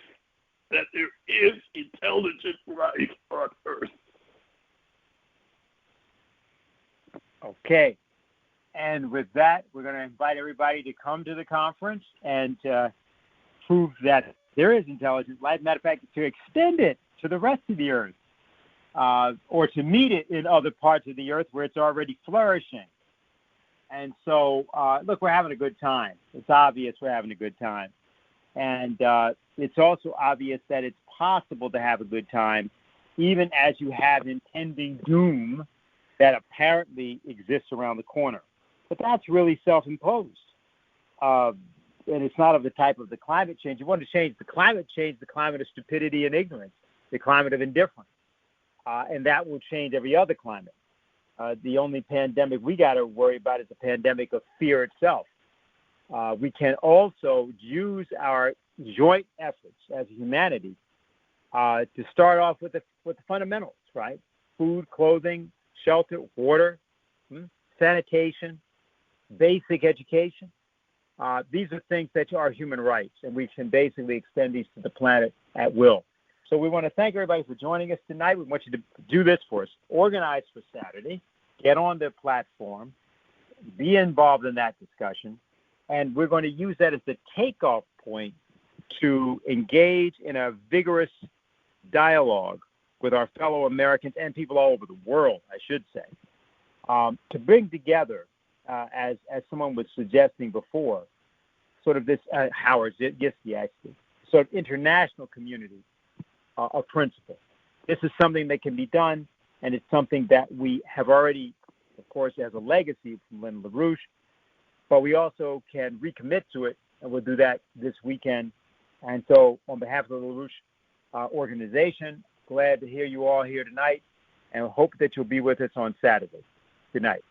that there is intelligent life on Earth. Okay. And with that, we're going to invite everybody to come to the conference and prove that there is intelligent life. Matter of fact, to extend it to the rest of the Earth, or to meet it in other parts of the Earth where it's already flourishing. And so, look, we're having a good time. It's obvious we're having a good time. And it's also obvious that it's possible to have a good time even as you have impending doom that apparently exists around the corner. But that's really self-imposed. And it's not of the type of the climate change. You want to change the climate of stupidity and ignorance, the climate of indifference. And that will change every other climate. The only pandemic we got to worry about is the pandemic of fear itself. We can also use our joint efforts as humanity to start off with the fundamentals, right? Food, clothing, shelter, water, sanitation, basic education. These are things that are human rights, and we can basically extend these to the planet at will. So we want to thank everybody for joining us tonight. We want you to do this for us. Organize for Saturday. Get on the platform. Be involved in that discussion. And we're going to use that as the takeoff point to engage in a vigorous dialogue with our fellow Americans and people all over the world, I should say, to bring together, as someone was suggesting before, sort of this, Howard Giske actually, sort of international community of principle. This is something that can be done, and it's something that we have already, of course, as a legacy from Lynn LaRouche, but we also can recommit to it, and we'll do that this weekend. And so on behalf of the LaRouche organization, glad to hear you all here tonight, and hope that you'll be with us on Saturday. Good night.